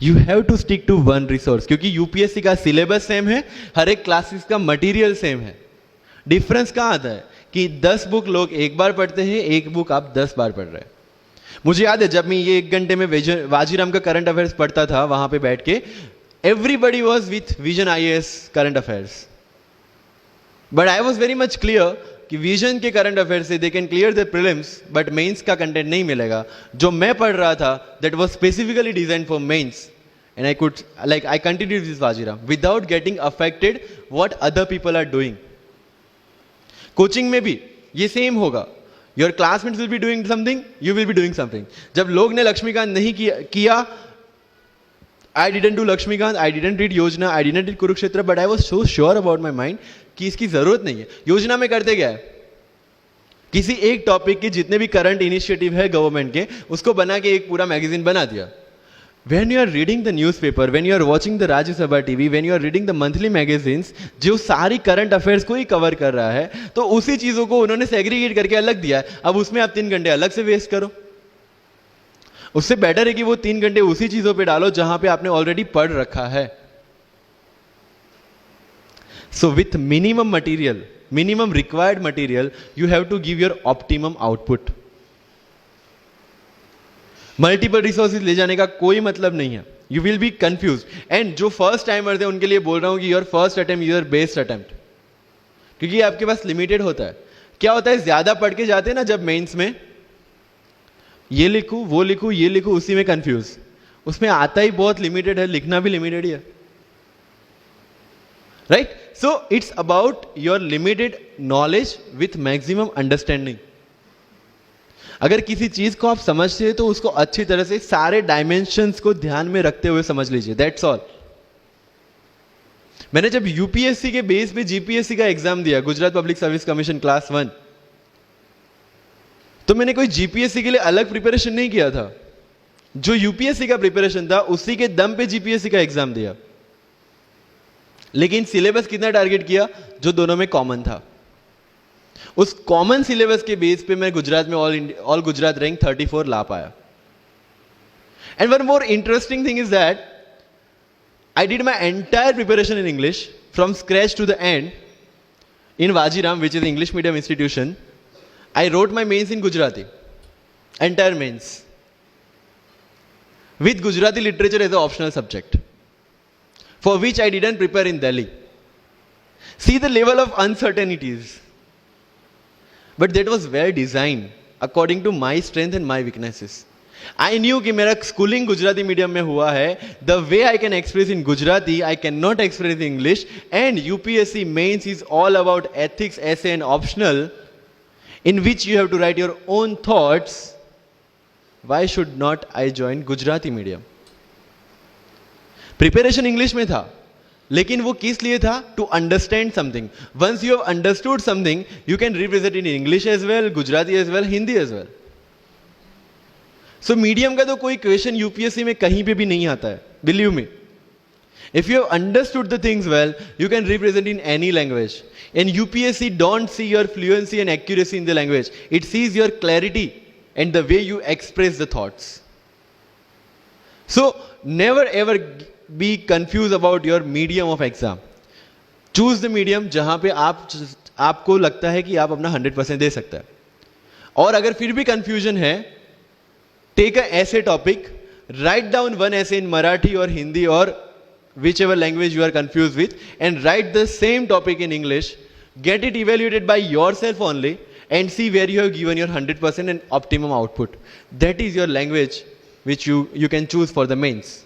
You have to stick to one resource, क्योंकि यूपीएससी का सिलेबस सेम है, हर एक क्लासेस का मटेरियल सेम है. डिफरेंस कहां आता है कि 10 बुक लोग एक बार पढ़ते हैं, एक बुक आप 10 बार पढ़ रहे हैं. मुझे याद है जब मैं ये 1 घंटे में वाजीराम का करंट अफेयर्स पढ़ता था, वहां पे बैठ के everybody was with vision IAS current affairs, but I was very much clear कि vision के current affairs से they can clear their prelims, but mains का content नहीं मिलेगा. जो मैं पढ़ रहा था that was specifically designed for mains, and I continued this Vajiram without getting affected what other people are doing. Coaching में भी ये सेम होगा. Your classmates will be doing something, you will be doing something. जब लोग ने लक्ष्मीकांत नहीं किया, I didn't do Lakshmikant, I didn't read Yojana, I didn't read Kurukshetra, but I was so sure about my mind कि इसकी जरूरत नहीं है. योजना में करते क्या है, किसी एक टॉपिक के जितने भी करंट इनिशिएटिव है गवर्नमेंट के, उसको बना के एक पूरा मैगजीन बना दिया. When you are reading the newspaper, when you are watching the Rajya Sabha TV, when you are reading the monthly magazines, जो सारी करंट अफेयर्स को ही कवर कर रहा है, तो उसी चीजों को उन्होंने सेग्रीगेट करके अलग दिया है. अब उसमें आप 3 घंटे अलग से वेस्ट करो. उससे बेटर है कि वो 3 घंटे उसी चीजों पे डालो जहां पे आपने ऑलरेडी पढ़ रखा है. So with minimum material, minimum required material, you have to give your optimum output. Multiple resources ले जाने का कोई मतलब नहीं है. You will be confuse. And जो फर्स्ट टाइमर्स है उनके लिए बोल रहा हूं कि your first attempt, your best attempt, क्योंकि आपके पास लिमिटेड होता है. क्या होता है, ज्यादा पढ़ के जाते हैं ना जब मेंस में, ये लिखूं, वो लिखूं, ये लिखूं, उसी में कंफ्यूज. उसमें आता ही बहुत लिमिटेड है, लिखना भी लिमिटेड ही है. Right? So it's about your limited knowledge with maximum understanding. अगर किसी चीज को आप समझते हैं तो उसको अच्छी तरह से सारे डायमेंशंस को ध्यान में रखते हुए समझ लीजिए. That's all. मैंने जब यूपीएससी के बेस पे जीपीएससी का एग्जाम दिया, Gujarat public service commission class 1, तो मैंने कोई जीपीएससी के लिए अलग प्रिपरेशन नहीं किया था. जो यूपीएससी का प्रिपरेशन था उसी के दम पे जीपीएससी का एग्जाम दिया. लेकिन सिलेबस कितना टारगेट किया, जो दोनों में कॉमन था. उस कॉमन सिलेबस के बेस पे मैं गुजरात में ऑल गुजरात रैंक 34 ला पाया. And one more interesting thing is that I did my entire preparation in English from scratch to the end in Vajiram, which is English medium institution. I wrote my mains in Gujarati, entire mains, with Gujarati literature as an optional subject, for which I didn't prepare in Delhi. See the level of uncertainties. But that was well designed according to my strength and my weaknesses. I knew कि मेरा schooling Gujarati medium में हुआ है. The way I can express in Gujarati, I cannot express in English. And UPSC mains is all about ethics, essay and optional, in which you have to write your own thoughts. Why should not I join Gujarati medium? Preparation English में था, लेकिन वो किस लिए था? To understand something. Once you have understood something, you can represent in English as well, Gujarati as well, Hindi as well. So medium का तो कोई क्वेश्चन यूपीएससी में कहीं पे भी नहीं आता है. Believe me. If you have understood the things well, you can represent in any language. And UPSC don't see your fluency and accuracy in the language. It sees your clarity and the way you express the thoughts. So never ever be confused about your medium of exam. Choose the medium जहां पे आपको लगता है कि आप अपना 100% दे सकते हैं. और अगर फिर भी confusion है, take a essay topic, write down one essay in Marathi or Hindi or whichever language you are confused with, and write the same topic in English. Get it evaluated by yourself only and see where you have given your 100% and optimum output. That is your language which you can choose for the mains.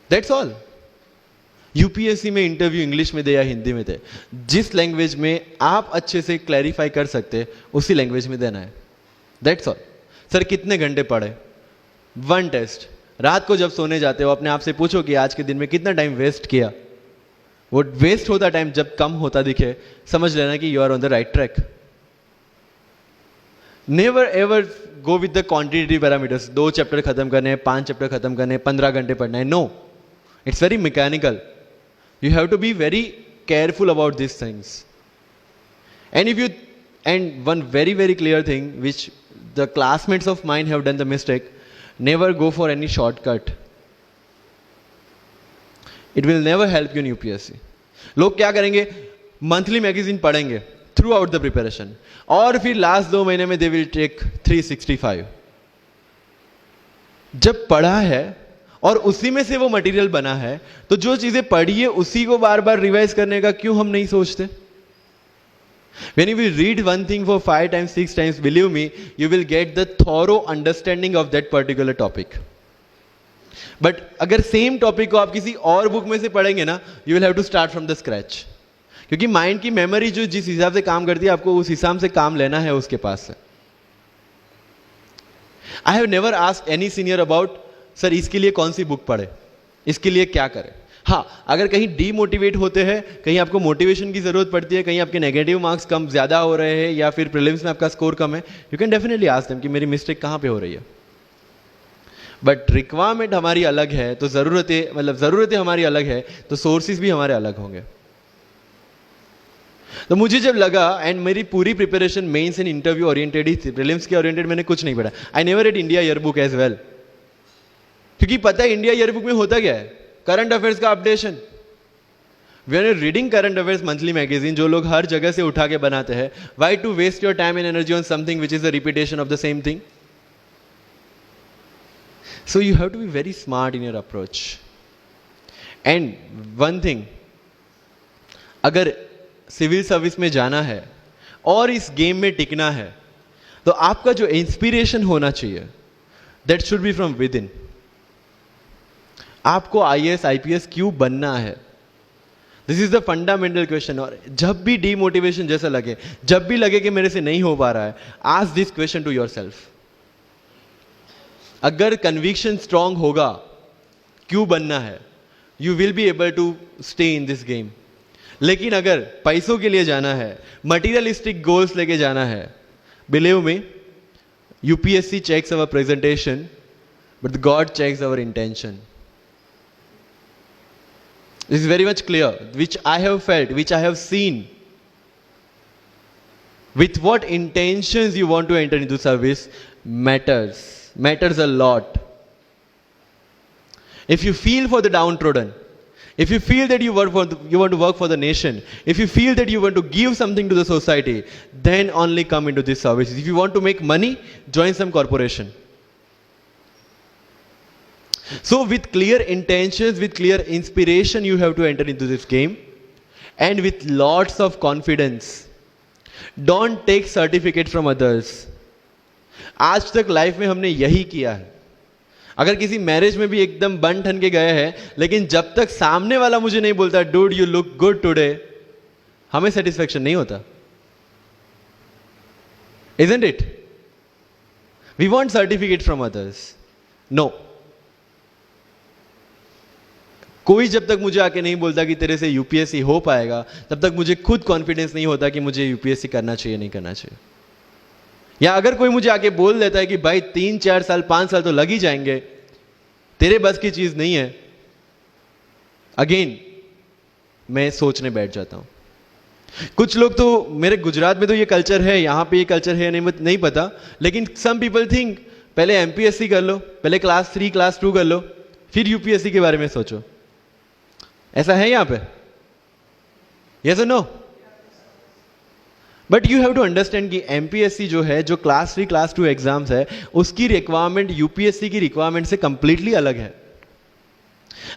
That's all. UPSC में interview English में दे या हिंदी में दे, जिस language में आप अच्छे से clarify कर सकते उसी लैंग्वेज में देना है. That's all. सर कितने घंटे पढ़े? One test. रात को जब सोने जाते हो अपने आप से पूछो कि आज के दिन में कितना टाइम वेस्ट किया. वो वेस्ट होता टाइम जब कम होता दिखे, समझ लेना कि you are on the right track. Never ever go with the quantitative parameters. 2 chapter खत्म करने हैं, 5 चैप्टर खत्म करने हैं, 15 घंटे पढ़ना है. No, it's very mechanical. You have to be very careful about these things. And one very, very clear thing which the classmates of mine have done the mistake, never go for any shortcut. It will never help you in UPSC. लोग क्या करेंगे? Monthly magazine पढ़ेंगे through out the preparation, और फिर last 2 महीने में they will take 365. जब पढ़ा है और उसी में से वो मटेरियल बना है, तो जो चीजें पढ़ी है उसी को बार बार रिवाइज करने का क्यों हम नहीं सोचते? When you will read one thing for 5 times, 6 times, believe me, you will get the thorough understanding of that particular topic. But अगर सेम टॉपिक को आप किसी और बुक में से पढ़ेंगे ना, you will have to start from the scratch. क्योंकि माइंड की मेमोरी जो जिस हिसाब से काम करती है, आपको उस हिसाब से काम लेना है उसके पास से. I have never asked any senior about sir इसके लिए कौन सी बुक पढ़े, इसके लिए क्या करें. हाँ, अगर कहीं डीमोटिवेट होते हैं, कहीं आपको मोटिवेशन की जरूरत पड़ती है, कहीं आपके नेगेटिव मार्क्स कम ज्यादा हो रहे हैं या फिर प्रीलिम्स में आपका स्कोर कम है, you can definitely ask them कि मेरी मिस्टेक कहाँ पे हो रही है. बट रिक्वायरमेंट हमारी अलग है, तो जरूरतें हमारी अलग है, तो सोर्सेज भी हमारे अलग होंगे. तो मुझे जब लगा, एंड मेरी पूरी preparation mains and interview oriented ही थी, प्रीलिम्स के ओरिएंटेड मैंने कुछ नहीं पढ़ा. I never read India yearbook as well, क्योंकि पता है इंडिया ईयरबुक में होता क्या है? करंट अफेयर्स का updation. We are reading current affairs monthly magazine, जो लोग हर जगह से उठा के बनाते हैं. Why to waste your time and energy on something which is a repetition of the same thing? So you have to be very smart in your approach. And one thing, अगर सिविल सर्विस में जाना है और इस game में टिकना है, तो आपका जो इंस्पिरेशन होना चाहिए, that should be from with in. आपको आईएएस आईपीएस क्यों बनना है? This is the fundamental question. और जब भी डीमोटिवेशन जैसा लगे, जब भी लगे कि मेरे से नहीं हो पा रहा है, ask this question to yourself. अगर कन्विक्शन स्ट्रांग होगा क्यों बनना है, you will be able to stay in this game. लेकिन अगर पैसों के लिए जाना है, मटीरियलिस्टिक गोल्स लेके जाना है, believe me, UPSC checks our presentation, but God checks our intention. This is very much clear, which I have felt, which I have seen. With what intentions you want to enter into service matters a lot. If you feel for the downtrodden, if you feel that you want to work for the nation, if you feel that you want to give something to the society, then only come into this service. If you want to make money, join some corporation. So with clear intentions, with clear inspiration, you have to enter into this game, and with lots of confidence. Don't take certificate from others. आज तक life में हमने यही किया है. अगर किसी marriage में भी एकदम बन ठन के गए हैं, लेकिन जब तक सामने वाला मुझे नहीं बोलता dude you look good today, हमें सेटिस्फेक्शन नहीं होता. Isn't it? We want certificate from others. No. कोई जब तक मुझे आके नहीं बोलता कि तेरे से यूपीएससी हो पाएगा, तब तक मुझे खुद कॉन्फिडेंस नहीं होता कि मुझे यूपीएससी करना चाहिए नहीं करना चाहिए. या अगर कोई मुझे आके बोल देता है कि भाई 3-4 साल 5 साल तो लग ही जाएंगे, तेरे बस की चीज नहीं है, अगेन मैं सोचने बैठ जाता हूं. कुछ लोग तो, मेरे गुजरात में तो ये कल्चर है, यहां पे ये कल्चर है नहीं पता, लेकिन सम पीपल थिंक पहले एमपीएससी कर लो, पहले क्लास 3 क्लास 2 कर लो, फिर यूपीएससी के बारे में सोचो. ऐसा है यहां पे? यस और no? But you have to understand कि एमपीएससी जो है, जो क्लास 3 क्लास 2 एग्जाम्स है, उसकी रिक्वायरमेंट यूपीएससी की रिक्वायरमेंट से कंप्लीटली अलग है।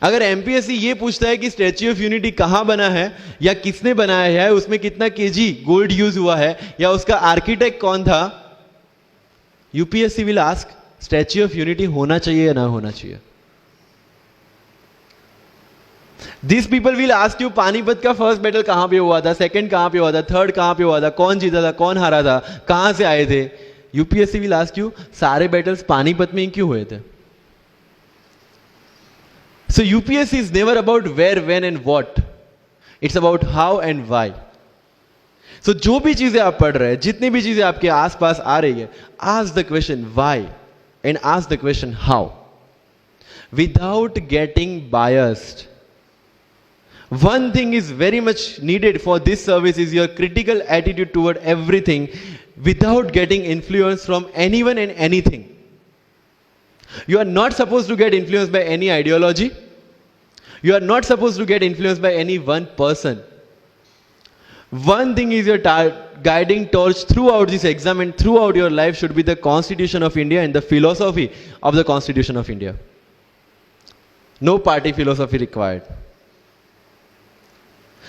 अगर एमपीएससी ये पूछता है कि स्टैच्यू ऑफ यूनिटी कहां बना है या किसने बनाया है, उसमें कितना केजी गोल्ड यूज हुआ है, या उसका आर्किटेक्ट कौन था, UPSC will ask statue of unity होना चाहिए या ना होना चाहिए। This people will ask you Panipat का फर्स्ट बैटल कहां पे हुआ था, सेकंड कहां पे हुआ था, थर्ड कहां पे हुआ था, कौन जीता था, कौन हारा था, कहां से आए थे। यूपीएससी विल आस्क यू सारे बैटल्स पानीपत में ही क्यों हुए थे। So UPSC is never about where, when and what. It's about how and why. So जो भी चीजें आप पढ़ रहे हैं, जितनी भी चीजें आपके आसपास आ रही है, ask the question why and ask the question how. Without getting biased. One thing is very much needed for this service is your critical attitude toward everything without getting influence from anyone and anything. You are not supposed to get influenced by any ideology. You are not supposed to get influenced by any one person. One thing is your guiding torch throughout this exam and throughout your life should be the Constitution of India and the philosophy of the Constitution of India. No party philosophy required.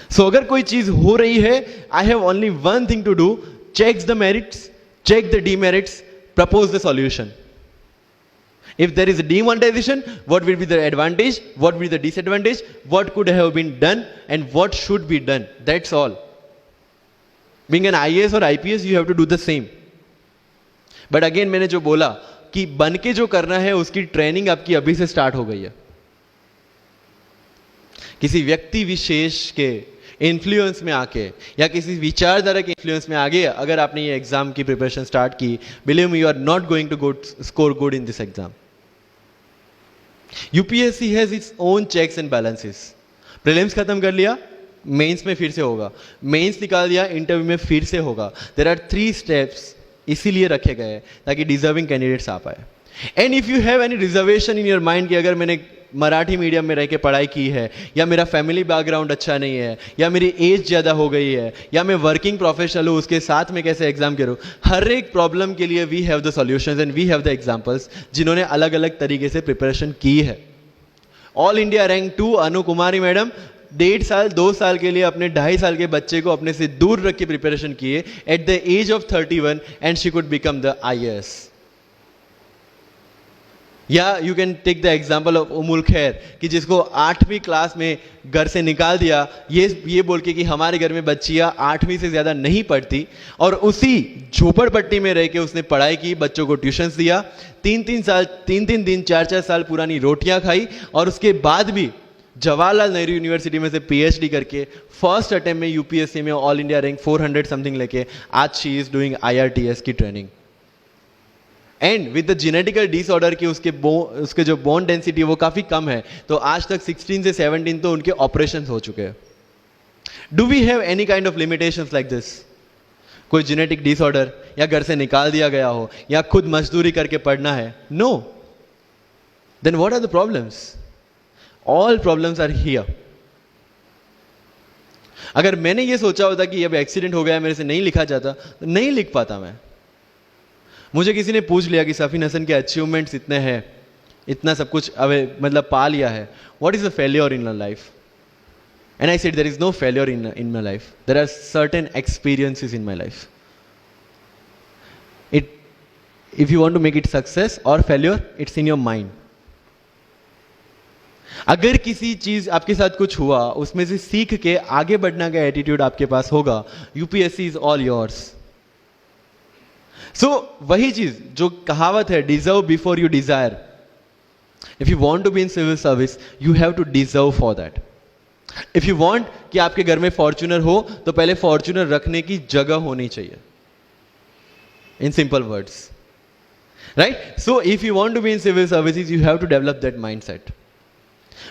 So अगर कोई चीज हो रही है, I have only one thing to do: check the merits, check the demerits, propose the solution. If there is a demonetization, what will be the advantage, what will be the disadvantage, what could have been done and what should be done. That's all. Being an IAS or IPS, you have to do the same. But again मैंने जो बोला कि बन के जो करना है उसकी ट्रेनिंग आपकी अभी से स्टार्ट हो गई है। किसी व्यक्ति विशेष के इन्फ्लुएंस में आके या किसी विचारधारा के इन्फ्लुएंस में आगे अगर आपने ये एग्जाम की प्रिपरेशन स्टार्ट की, believe me, you are not going to score good in this exam. UPSC has its own checks and balances. Prelims खत्म कर लिया, मेंस में फिर से होगा, मेंस निकाल दिया, इंटरव्यू में फिर से होगा। देयर आर 3 स्टेप्स इसीलिए रखे गए हैं ताकि डिजर्विंग कैंडिडेट्स आ पाए। And if you have any reservation in your mind कि अगर मैंने मराठी मीडियम में रह के पढ़ाई की है, या मेरा फैमिली बैकग्राउंड अच्छा नहीं है, या मेरी एज ज़्यादा हो गई है, या मैं वर्किंग प्रोफेशनल हूँ, उसके साथ में कैसे एग्जाम करूँ, हर एक प्रॉब्लम के लिए we have the solutions and we have the examples जिन्होंने अलग अलग तरीके से प्रिपरेशन की है। All India rank 2 Anu Kumari madam 1.5 साल 2 साल के लिए अपने 2.5 साल के बच्चे को अपने से दूर रख के प्रिपरेशन किए at the age of 31 and she could become the IAS। या you can take the example of Ummul Kher कि जिसको 8वीं क्लास में घर से निकाल दिया ये बोल के कि हमारे घर में बच्चियां 8वीं से ज्यादा नहीं पढ़ती, और उसी झोपड़पट्टी में रह के उसने पढ़ाई की, बच्चों को ट्यूशंस दिया, 3 दिन 4 साल पुरानी रोटियां खाई, और उसके बाद भी जवाहरलाल नेहरू यूनिवर्सिटी में से PhD करके फर्स्ट अटेम्प्ट में यूपीएससी में ऑल इंडिया रैंक 400 समथिंग लेके आज शी इज डूइंग IRTS की training. And with the genetical disorder की उसके जो बोन डेंसिटी वो काफी कम है, तो आज तक 16 से 17 तो उनके ऑपरेशन हो चुके हैं। Do we have any kind of limitations like this? कोई जेनेटिक डिसऑर्डर या घर से निकाल दिया गया हो या खुद मजदूरी करके पढ़ना है? No. Then what are the problems? All problems are here. अगर मैंने ये सोचा होता कि अब एक्सीडेंट हो गया मेरे से नहीं लिखा जाता, तो नहीं लिख पाता मैं। मुझे किसी ने पूछ लिया कि सफीन हसन के अचीवमेंट्स इतने हैं, इतना सब कुछ मतलब पा लिया है, what is the failure in your life? And I said there is no failure in my life, there are certain experiences in my life. If you want to make it success और failure, it's in your mind. अगर किसी चीज आपके साथ कुछ हुआ, उसमें से सीख के आगे बढ़ने का एटीट्यूड आपके पास होगा, UPSC is all yours. So वही चीज जो कहावत है, deserve before you desire. If you want to be in civil service, you have to deserve for that. If you want कि आपके घर में फॉर्च्यूनर हो, तो पहले फॉर्च्यूनर रखने की जगह होनी चाहिए, in simple words, right? So if you want to be in civil services, you have to develop that mindset.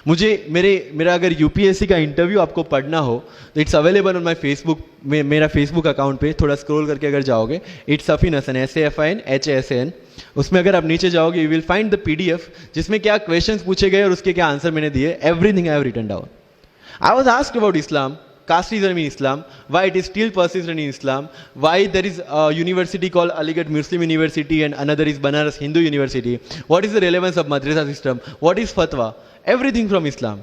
मेरा अगर यूपीएससी का इंटरव्यू आपको पढ़ना हो तो it's available on my Facebook, मेरा फेसबुक अकाउंट पे थोड़ा स्क्रॉल करके अगर जाओगे, इट्स सफीन हसन, SAFIN उसमें अगर आप नीचे जाओगे, you will find the PDF जिसमें क्या क्वेश्चंस पूछे गए और उसके क्या आंसर मैंने दिए। Everything I have written down. I was asked about Islam, casteism in Islam, why it is still persistent in Islam, why there is a university called Aligarh Muslim University and another is Banaras Hindu University, what is the relevance of madrasa system, what is fatwa, everything from Islam.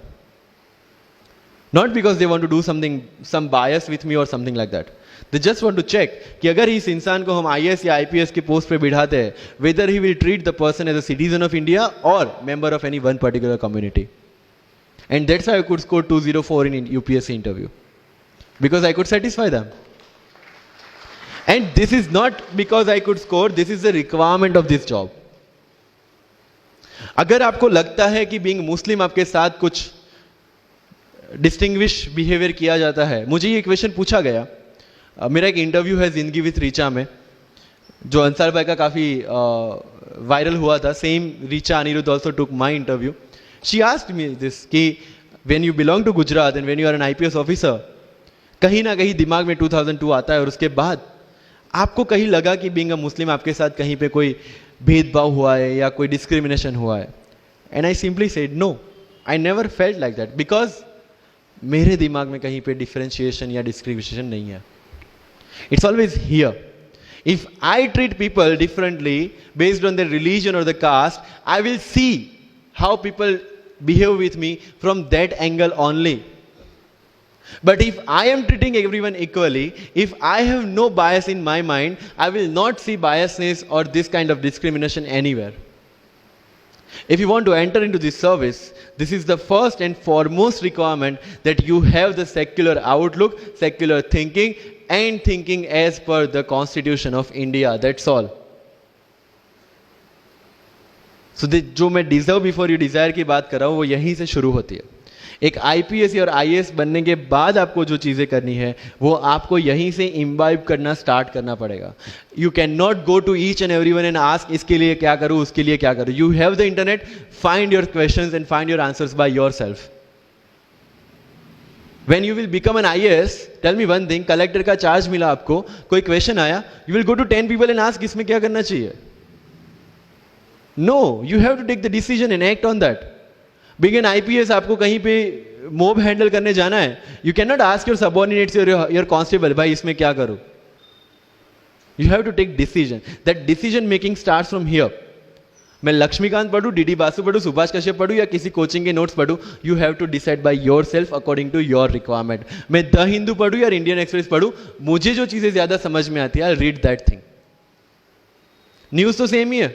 Not because they want to do something, some bias with me or something like that. They just want to check कि अगर इस इंसान को हम IAS या IPS के post पे बिठाते हैं, whether he will treat the person as a citizen of India or member of any one particular community. And that's how I could score 204 in UPSC interview. Because I could satisfy them. And this is not because I could score, this is the requirement of this job. अगर आपको लगता है कि being Muslim आपके साथ कुछ distinguish behaviour किया जाता है, मुझे ये क्वेश्चन पूछा गया. मेरा एक इंटरव्यू है जिंदगी विथ रीचा में, जो अंसार भाई का काफ़ी वायरल हुआ था. Same Richa Aniruddh also took my interview. She asked me this कि when you belong to Gujarat and when you are an IPS officer, कहीं ना कहीं दिमाग में 2002 आता है और उसके बाद आपको कहीं लगा कि बीइंग अ मुस्लिम आपके साथ कहीं पे कोई भेदभाव हुआ है या कोई डिस्क्रिमिनेशन हुआ है. And I simply said no, I never felt like that, because मेरे दिमाग में कहीं पे डिफरेंशिएशन या डिस्क्रिमिनेशन नहीं है. It's always here. If I treat people differently based on their religion or the caste, I will see how people behave with me from that angle only. But if I am treating everyone equally, if I have no bias in my mind, I will not see biasness or this kind of discrimination anywhere. If you want to enter into this service, this is the first and foremost requirement, that you have the secular outlook, secular thinking, and thinking as per the Constitution of India. That's all. So जो मैं deserve before you desire की बात कर रहा हूँ, वो यहीं से शुरू होती है. एक IPS और IAS बनने के बाद आपको जो चीज़ें करनी है वो आपको यहीं से इम्बाइब करना स्टार्ट करना पड़ेगा. You can not go to each and everyone and ask इसके लिए क्या करूँ, उसके लिए क्या करूँ. You have the internet, find your questions and find your answers by yourself. When you will become an IAS, tell me one thing, collector का charge मिला आपको, कोई क्वेश्चन आया, you will go to 10 people and ask इसमें क्या करना चाहिए. No, you have to take the decision and act on that. Being an IPS, आपको कहीं पे मोब हैंडल करने जाना है, you cannot ask your subordinates or your constable, भाई इसमें क्या करूँ. You have to take decision. That decision making starts from here. मैं लक्ष्मीकांत पढ़ूँ, DD बासु पढ़ूँ, सुभाष कश्यप पढ़ूँ या किसी कोचिंग के नोट्स पढ़ूँ, you have to decide by yourself according to your requirement. मैं द हिंदू पढ़ूँ या इंडियन एक्सप्रेस पढ़ूँ, मुझे जो चीज़ें ज़्यादा समझ में आती है, I read that thing. News तो सेम ही है,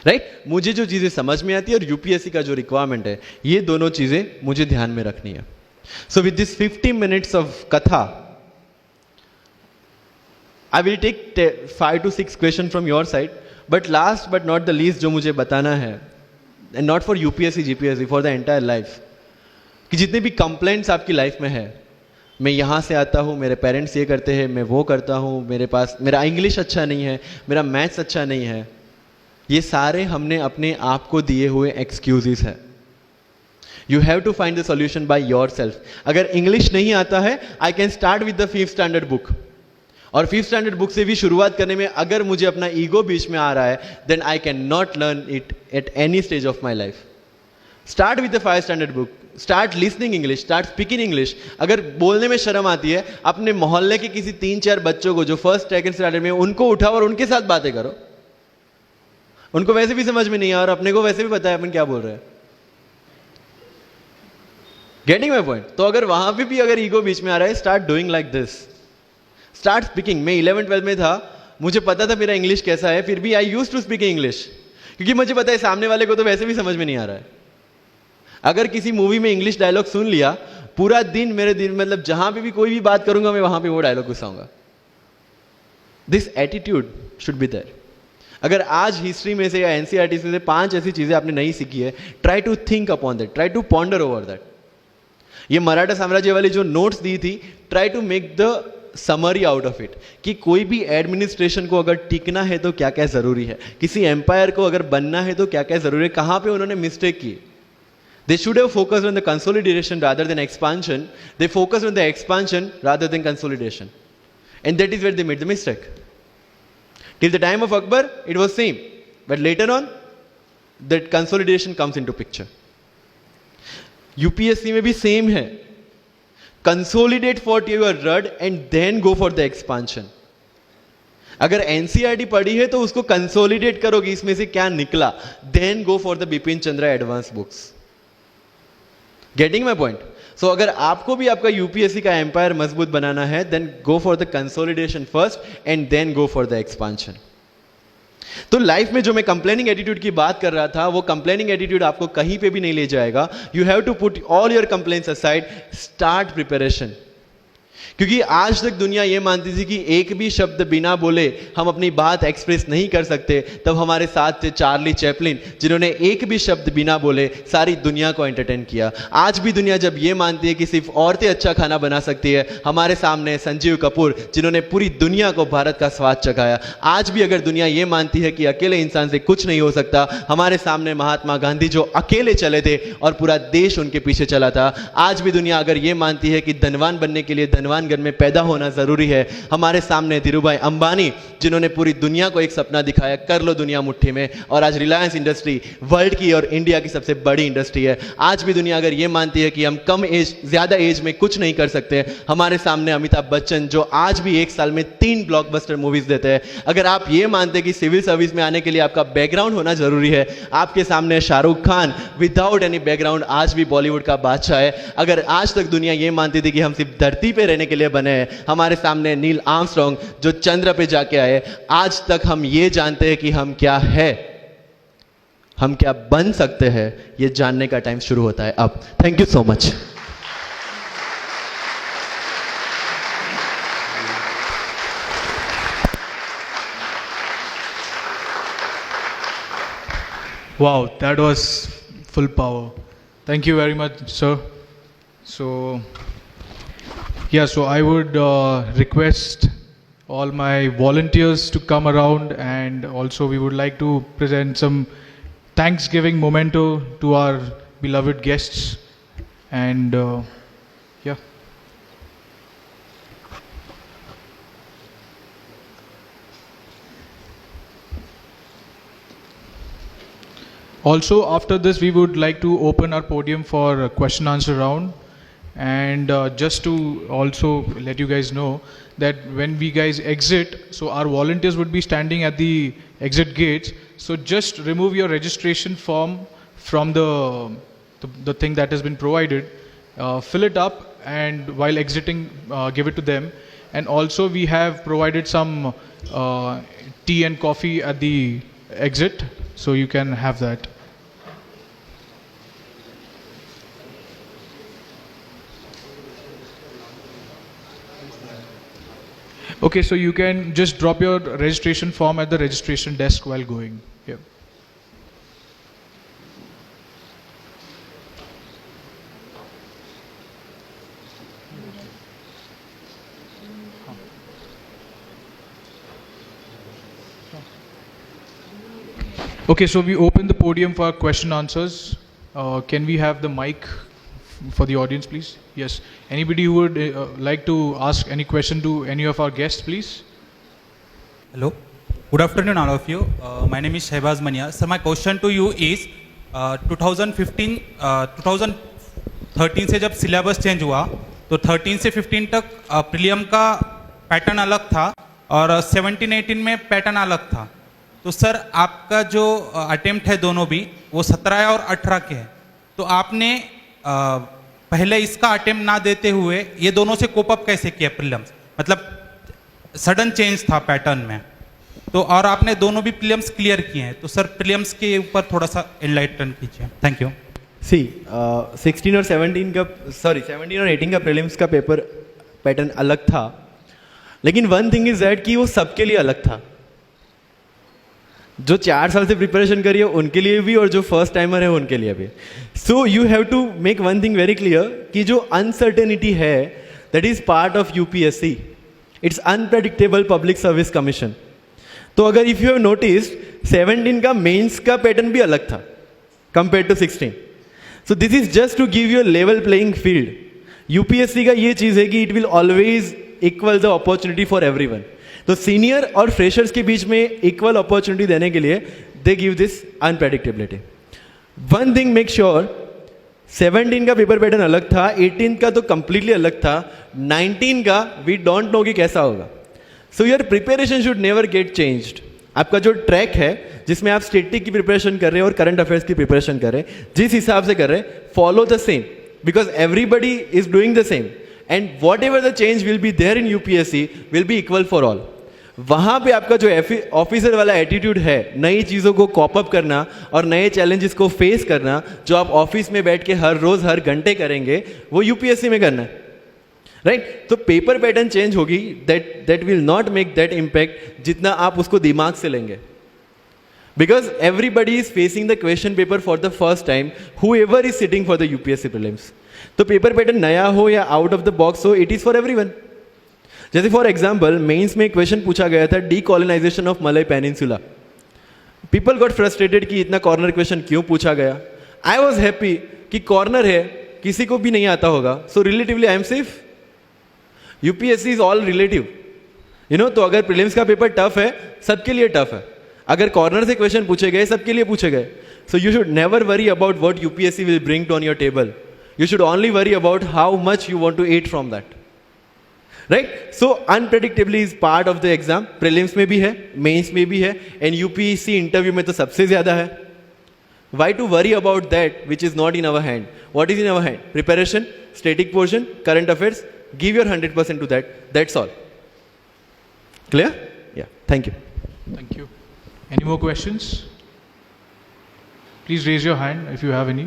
राइट? मुझे जो चीज़ें समझ में आती है और UPSC का जो रिक्वायरमेंट है, ये दोनों चीज़ें मुझे ध्यान में रखनी है. So with this 50 minutes of कथा, I will take 5 to 6 questions from your side. But last but not the least, जो मुझे बताना है, and not for UPSC, GPSC, for the entire life, कि जितने भी कंप्लेंट्स आपकी लाइफ में है, मैं यहाँ से आता हूँ, मेरे पेरेंट्स ये करते हैं, मैं वो करता हूँ, मेरा इंग्लिश अच्छा नहीं है, मेरा मैथ्स अच्छा नहीं है, ये सारे हमने अपने आप को दिए हुए एक्सक्यूजेस हैं. You have to find the solution by yourself. अगर इंग्लिश नहीं आता है, I can start with the 5th standard book. और 5th स्टैंडर्ड बुक से भी शुरुआत करने में अगर मुझे अपना ईगो बीच में आ रहा है, then I can not learn it at any stage of my life. Start with the 5th standard book, start listening English, start speaking English. अगर बोलने में शर्म आती है, अपने मोहल्ले के किसी 3-4 बच्चों को जो 1st 2nd स्टैंडर्ड में, उनको उठाओ और उनके साथ बातें करो. उनको वैसे भी समझ में नहीं आ और अपने को वैसे भी पता है अपन क्या बोल रहे हैं. Getting my point? तो अगर वहां पे भी अगर ईगो बीच में आ रहा है, start doing like this, start speaking. मैं 11th-12th में था, मुझे पता था मेरा इंग्लिश कैसा है, फिर भी आई यूज टू स्पीक इंग्लिश, क्योंकि मुझे पता है सामने वाले को तो वैसे भी समझ में नहीं आ रहा है. अगर किसी मूवी में इंग्लिश डायलॉग सुन लिया, पूरा दिन मेरे दिन, मतलब जहां पे भी कोई भी बात करूंगा, मैं वहां पे वो डायलॉग घुसाऊंगा. This attitude should be there. अगर आज हिस्ट्री में से या NCERT से 5 ऐसी चीजें आपने नहीं सीखी है, try to think upon that, try to ponder over that. ये मराठा साम्राज्य वाली जो नोट्स दी थी, try to make the summary out of it, कि कोई भी एडमिनिस्ट्रेशन को अगर टिकना है तो क्या क्या जरूरी है, किसी एम्पायर को अगर बनना है तो क्या क्या जरूरी है, कहां पे उन्होंने मिस्टेक की. They should have focused on the consolidation rather than expansion. They focused on the expansion rather than consolidation. And that is where they made the mistake. Till the time of Akbar, it was same. But later on, that consolidation comes into picture. UPSC में भी same है. Consolidate for your rod and then go for the expansion. अगर NCERT पढ़ी है तो उसको consolidate करोगे, इसमें से क्या निकला, then go for the Bipin Chandra advance books. Getting my point? So अगर आपको भी आपका यूपीएससी का एम्पायर मजबूत बनाना है, then go for the consolidation first and then go for the expansion. तो लाइफ में जो मैं कंप्लेनिंग एटीट्यूड की बात कर रहा था, वो कंप्लेनिंग एटीट्यूड आपको कहीं पे भी नहीं ले जाएगा. You have to put all your complaints aside, start preparation. क्योंकि आज तक दुनिया यह मानती थी कि एक भी शब्द बिना बोले हम अपनी बात एक्सप्रेस नहीं कर सकते. तब हमारे साथ थे चार्ली चैपलिन, जिन्होंने एक भी शब्द बिना बोले सारी दुनिया को एंटरटेन किया. आज भी दुनिया जब यह मानती है कि सिर्फ औरतें अच्छा खाना बना सकती है, हमारे सामने संजीव कपूर, जिन्होंने पूरी दुनिया को भारत का स्वाद चखाया. आज भी अगर दुनिया यह मानती है कि अकेले इंसान से कुछ नहीं हो सकता, हमारे सामने महात्मा गांधी, जो अकेले चले थे और पूरा देश उनके पीछे चला था. आज भी दुनिया अगर यह मानती है कि धनवान बनने के लिए धनवान घर में पैदा होना जरूरी है, हमारे सामने धीरूभाई अंबानी, जिन्होंने पूरी दुनिया को एक सपना दिखाया, कर लो दुनिया मुट्ठी में. और आज रिलायंस इंडस्ट्री वर्ल्ड की और इंडिया की सबसे बड़ी इंडस्ट्री है. आज भी दुनिया अगर यह मानती है कि हम कम एज, ज्यादा एज में कुछ नहीं कर सकते, हमारे सामने अमिताभ बच्चन, जो आज भी एक साल में 3 ब्लॉकबस्टर मूवीज देते हैं. अगर आप ये मानते हैं कि सिविल सर्विस में आने के लिए आपका बैकग्राउंड होना जरूरी है, आपके सामने Shahrukh Khan without any background आज भी बॉलीवुड का बादशाह है. अगर आज तक दुनिया ये मानती थी कि हम सिर्फ धरती पे रहने के लिए बने हैं, हमारे सामने नील आर्मस्ट्रॉन्ग, जो चंद्र पे जाके आए. आज तक हम ये जानते हैं कि हम क्या है, हम क्या बन सकते हैं, ये जानने का टाइम शुरू होता है अब. Thank you so much. Wow, that was full power. Thank you very much, sir. So, yeah, so I would request all my volunteers to come around, and also we would like to present some Thanksgiving memento to our beloved guests. And yeah. Also, after this, we would like to open our podium for a question answer round. And just to also let you guys know that when we guys exit, so our volunteers would be standing at the exit gates. So just remove your registration form from the thing that has been provided, fill it up, and while exiting, give it to them. And also we have provided some tea and coffee at the exit, so you can have that. Okay, so you can just drop your registration form at the registration desk while going. Yeah. Okay, so we open the podium for question answers. Can we have the mic for the audience, please? Yes. Anybody who would like to ask any question to any of our guests, please? Hello. Good afternoon, all of you. My name is Shehbaz Mania. So my question to you is, 2013 से जब syllabus change हुआ, तो 13 से 15 तक prelim का pattern अलग था और 17-18 में पैटर्न अलग था. तो सर आपका जो अटेम्प्ट है दोनों भी, वो 17 और 18 के हैं. तो आपने पहले इसका अटेम्प्ट ना देते हुए ये दोनों से कोप अप कैसे किया प्रीलिम्स? मतलब सडन चेंज था पैटर्न में, तो और आपने दोनों भी प्रीलिम्स क्लियर किए हैं. तो सर प्रीलिम्स के ऊपर थोड़ा सा एनलाइटन कीजिए. Thank you. 16 और 17 का, सॉरी 17 और 18 का प्रीलिम्स का पेपर पैटर्न अलग था, लेकिन वन थिंग इज दैट कि वो सबके लिए अलग था. जो 4 साल से प्रिपरेशन करी है उनके लिए भी और जो फर्स्ट टाइमर है उनके लिए भी. So you have to make one thing very clear कि जो अनसर्टेनिटी है, that is part of UPSC. It's unpredictable public service commission. तो अगर इफ यू हैव नोटिस्ड 17 का मेंस का पैटर्न भी अलग था compare to 16. So this is just to give you level playing field. UPSC का ये चीज है कि it will always equal the opportunity for everyone. तो सीनियर और फ्रेशर्स के बीच में इक्वल अपॉर्चुनिटी देने के लिए they give this unpredictability. One thing make sure, 17 का पेपर पैटर्न अलग था, 18 का तो कंप्लीटली अलग था, 19 का वी डोंट नो कि कैसा होगा. So your preparation should never get changed. आपका जो ट्रैक है जिसमें आप स्टैटिक की प्रिपरेशन कर रहे हैं और करंट अफेयर्स की प्रिपरेशन कर रहे हैं, जिस हिसाब से कर रहे हैं, follow the same, because everybody is doing the same and whatever the change will be there in UPSC will be equal for all. वहाँ पे आपका जो ऑफिसर वाला एटीट्यूड है, नई चीज़ों को कॉप अप करना और नए चैलेंजेस को फेस करना, जो आप ऑफिस में बैठ के हर रोज हर घंटे करेंगे, वो यूपीएससी में करना है. राइट? तो पेपर पैटर्न चेंज होगी, that will not make that impact जितना आप उसको दिमाग से लेंगे. Because everybody is facing the question paper for the first time, whoever is sitting for the UPSC prelims. तो पेपर पैटर्न नया हो या आउट ऑफ द बॉक्स हो, इट इज फॉर एवरीवन. जैसे फॉर एग्जाम्पल मेंस में question पूछा गया था, decolonisation of Malay Peninsula. People got frustrated कि इतना कॉर्नर क्वेश्चन क्यों पूछा गया. आई वॉज हैप्पी कि कॉर्नर है, किसी को भी नहीं आता होगा, so relatively I am safe. UPSC is all relative, you know. तो अगर प्रीलिम्स का पेपर टफ है, सबके लिए टफ है. अगर कॉर्नर से क्वेश्चन पूछे गए, सबके लिए पूछे गए. So you should never worry about what UPSC will bring on your table. You should only worry about how much you want to eat from that. Right? So unpredictably is part of the exam. Prelims में भी है, mains में भी है, and UPSC interview में तो सबसे ज्यादा है. Why to worry about that which is not in our hand? What is in our hand? Preparation, static portion, current affairs. Give your 100% to that. That's all. Clear? Yeah. Thank you. Thank you. Any more questions? Please raise your hand if you have any.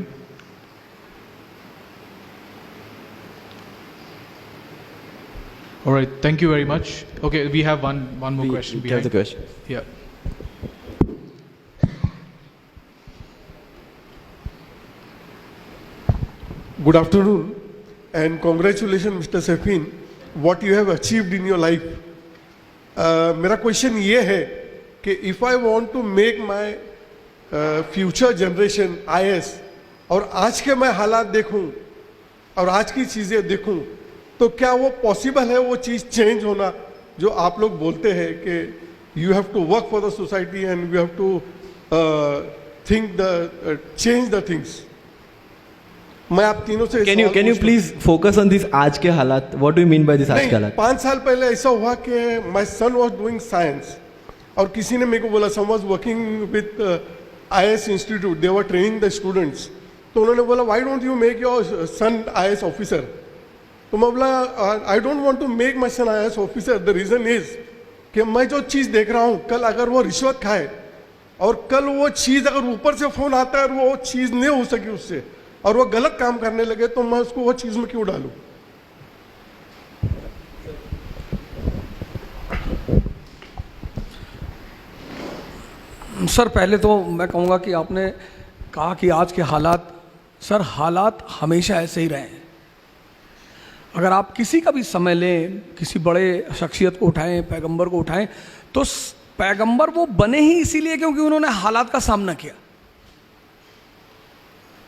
All right. Thank you very much. Okay, we have one more question We have behind. the question. Yeah. Good afternoon and congratulations Mr. Safin, what you have achieved in your life. मेरा question ये है कि if I want to make my future generation IAS और आज के मैं हालात देखूं और आज की चीज़ें देखूं, तो क्या वो पॉसिबल है वो चीज़ चेंज होना जो आप लोग बोलते हैं कि you have to work for the society and you have to think the change the things. मैं आप तीनों से Can you please focus on this आज के हालात? What do you mean by this आज के हालात? 5 साल पहले ऐसा हुआ कि my son was doing science और किसी ने मेरे को बोला, some was working with IAS institute, they were training the students. तो उन्होंने बोला why don't you make your son IAS officer. तो मैं बोला I don't want to make my son IAS officer. The reason is कि मैं जो चीज़ देख रहा हूँ, कल अगर वो रिश्वत खाए और कल वो चीज़ अगर ऊपर से फोन आता है और वो चीज़ नहीं हो सकी उससे और वो गलत काम करने लगे, तो मैं उसको वो चीज में क्यों डालूं? सर पहले तो मैं कहूँगा कि आपने कहा कि आज के हालात, सर हालात हमेशा ऐसे ही रहे हैं. अगर आप किसी का भी समय लें, किसी बड़े शख्सियत को उठाएं, पैगंबर को उठाएं, तो पैगंबर वो बने ही इसीलिए क्योंकि उन्होंने हालात का सामना किया.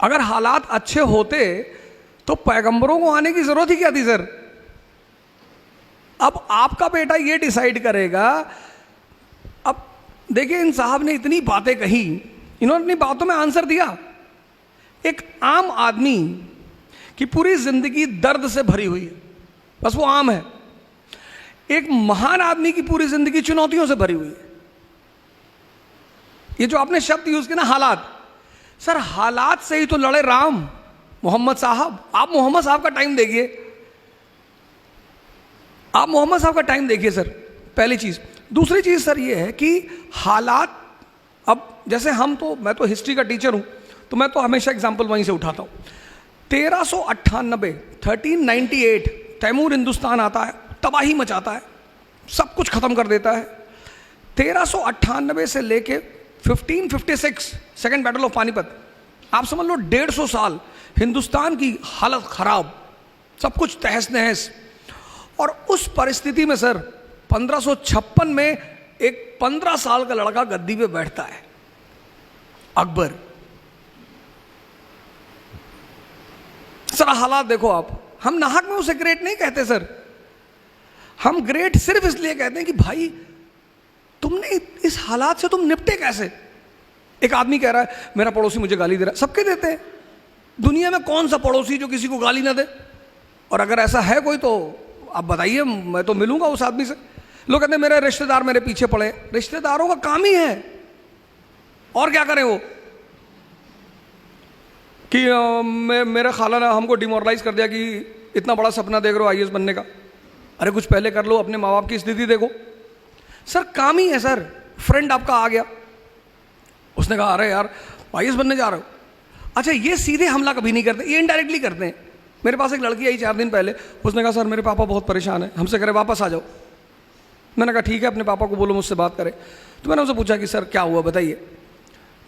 अगर हालात अच्छे होते तो पैगंबरों को आने की जरूरत ही क्या थी सर? अब आपका बेटा ये डिसाइड करेगा. अब देखिए, इन साहब ने इतनी बातें कही, इन्होंने अपनी बातों में आंसर दिया. एक आम आदमी की पूरी जिंदगी दर्द से भरी हुई है, बस वो आम है. एक महान आदमी की पूरी जिंदगी चुनौतियों से भरी हुई है. ये जो आपने शब्द यूज किया ना, हालात, सर हालात से ही तो लड़े राम, मोहम्मद साहब. आप मोहम्मद साहब का टाइम देखिए, आप मोहम्मद साहब का टाइम देखिए सर, पहली चीज. दूसरी चीज सर ये है कि हालात, अब जैसे हम तो, मैं तो हिस्ट्री का टीचर हूं, तो मैं तो हमेशा एग्जाम्पल वहीं से उठाता हूं. 1398 1398 तैमूर हिंदुस्तान आता है, तबाही मचाता है, सब कुछ खत्म कर देता है. 1398 से लेके 1556 सेकेंड बैटल ऑफ पानीपत, आप समझ लो 150 साल हिंदुस्तान की हालत खराब, सब कुछ तहस नहस. और उस परिस्थिति में सर 1556 में एक 15 साल का लड़का गद्दी पे बैठता है, अकबर. सर हालात देखो आप. हम नाहक में उसे ग्रेट नहीं कहते सर, हम ग्रेट सिर्फ इसलिए कहते हैं कि भाई तुमने इस हालात से तुम निपटे कैसे. एक आदमी कह रहा है मेरा पड़ोसी मुझे गाली दे रहा है, सबके देते हैं. दुनिया में कौन सा पड़ोसी जो किसी को गाली ना दे? और अगर ऐसा है कोई तो आप बताइए, मैं तो मिलूंगा उस आदमी से। लोग कहते हैं मेरे रिश्तेदार मेरे पीछे पड़े। रिश्तेदारों का काम ही है, और क्या करें वो, कि मेरे खाला ने हमको डिमोरलाइज कर दिया कि इतना बड़ा सपना देख रहे हो आईएएस बनने का। अरे कुछ पहले कर लो, अपने माँ बाप की स्थिति देखो। सर काम ही है सर। फ्रेंड आपका आ गया, उसने कहा अरे यार आईएएस बनने जा रहे हो। अच्छा, ये सीधे हमला कभी नहीं करते, ये इनडायरेक्टली करते हैं। मेरे पास एक लड़की आई 4 दिन पहले, उसने कहा सर मेरे पापा बहुत परेशान है, हमसे करे वापस आ जाओ। मैंने कहा ठीक है, अपने पापा को बोलो मुझसे बात करें। तो मैंने उनसे पूछा कि सर क्या हुआ बताइए।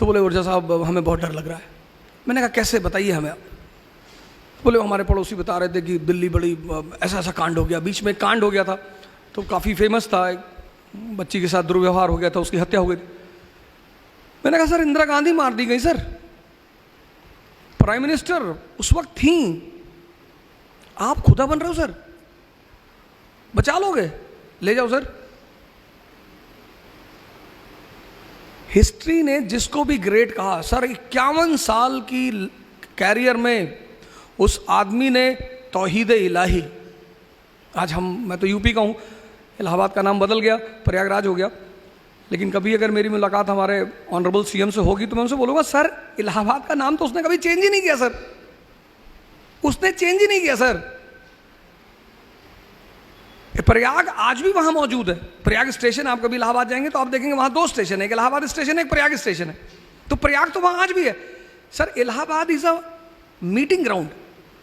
तो बोले ऊर्जा साहब हमें बहुत डर लग रहा है। मैंने कहा कैसे, बताइए हमें। बोले हमारे पड़ोसी बता रहे थे कि दिल्ली बड़ी ऐसा ऐसा कांड हो गया। बीच में कांड हो गया था तो काफ़ी फेमस था, एक बच्ची के साथ दुर्व्यवहार हो गया था, उसकी हत्या हो गई थी। मैंने कहा सर इंदिरा गांधी मार दी गई सर, प्राइम मिनिस्टर उस वक्त थी, आप खुदा बन रहे हो सर, बचा लोगे, ले जाओ सर। हिस्ट्री ने जिसको भी ग्रेट कहा सर, 51 साल की कैरियर में उस आदमी ने तौहीद इलाही, आज मैं तो यूपी का हूँ, इलाहाबाद का नाम बदल गया, प्रयागराज हो गया, लेकिन कभी अगर मेरी मुलाकात हमारे ऑनरेबल सीएम से होगी तो मैं उनसे बोलूँगा सर इलाहाबाद का नाम तो उसने कभी चेंज ही नहीं किया सर, उसने चेंज ही नहीं किया सर। प्रयाग आज भी वहाँ मौजूद है। प्रयाग स्टेशन, आप कभी इलाहाबाद जाएंगे तो आप देखेंगे वहाँ 2 स्टेशन है, एक इलाहाबाद स्टेशन है, एक प्रयाग स्टेशन है। तो प्रयाग तो वहाँ आज भी है sir. Allahabad is a meeting ground.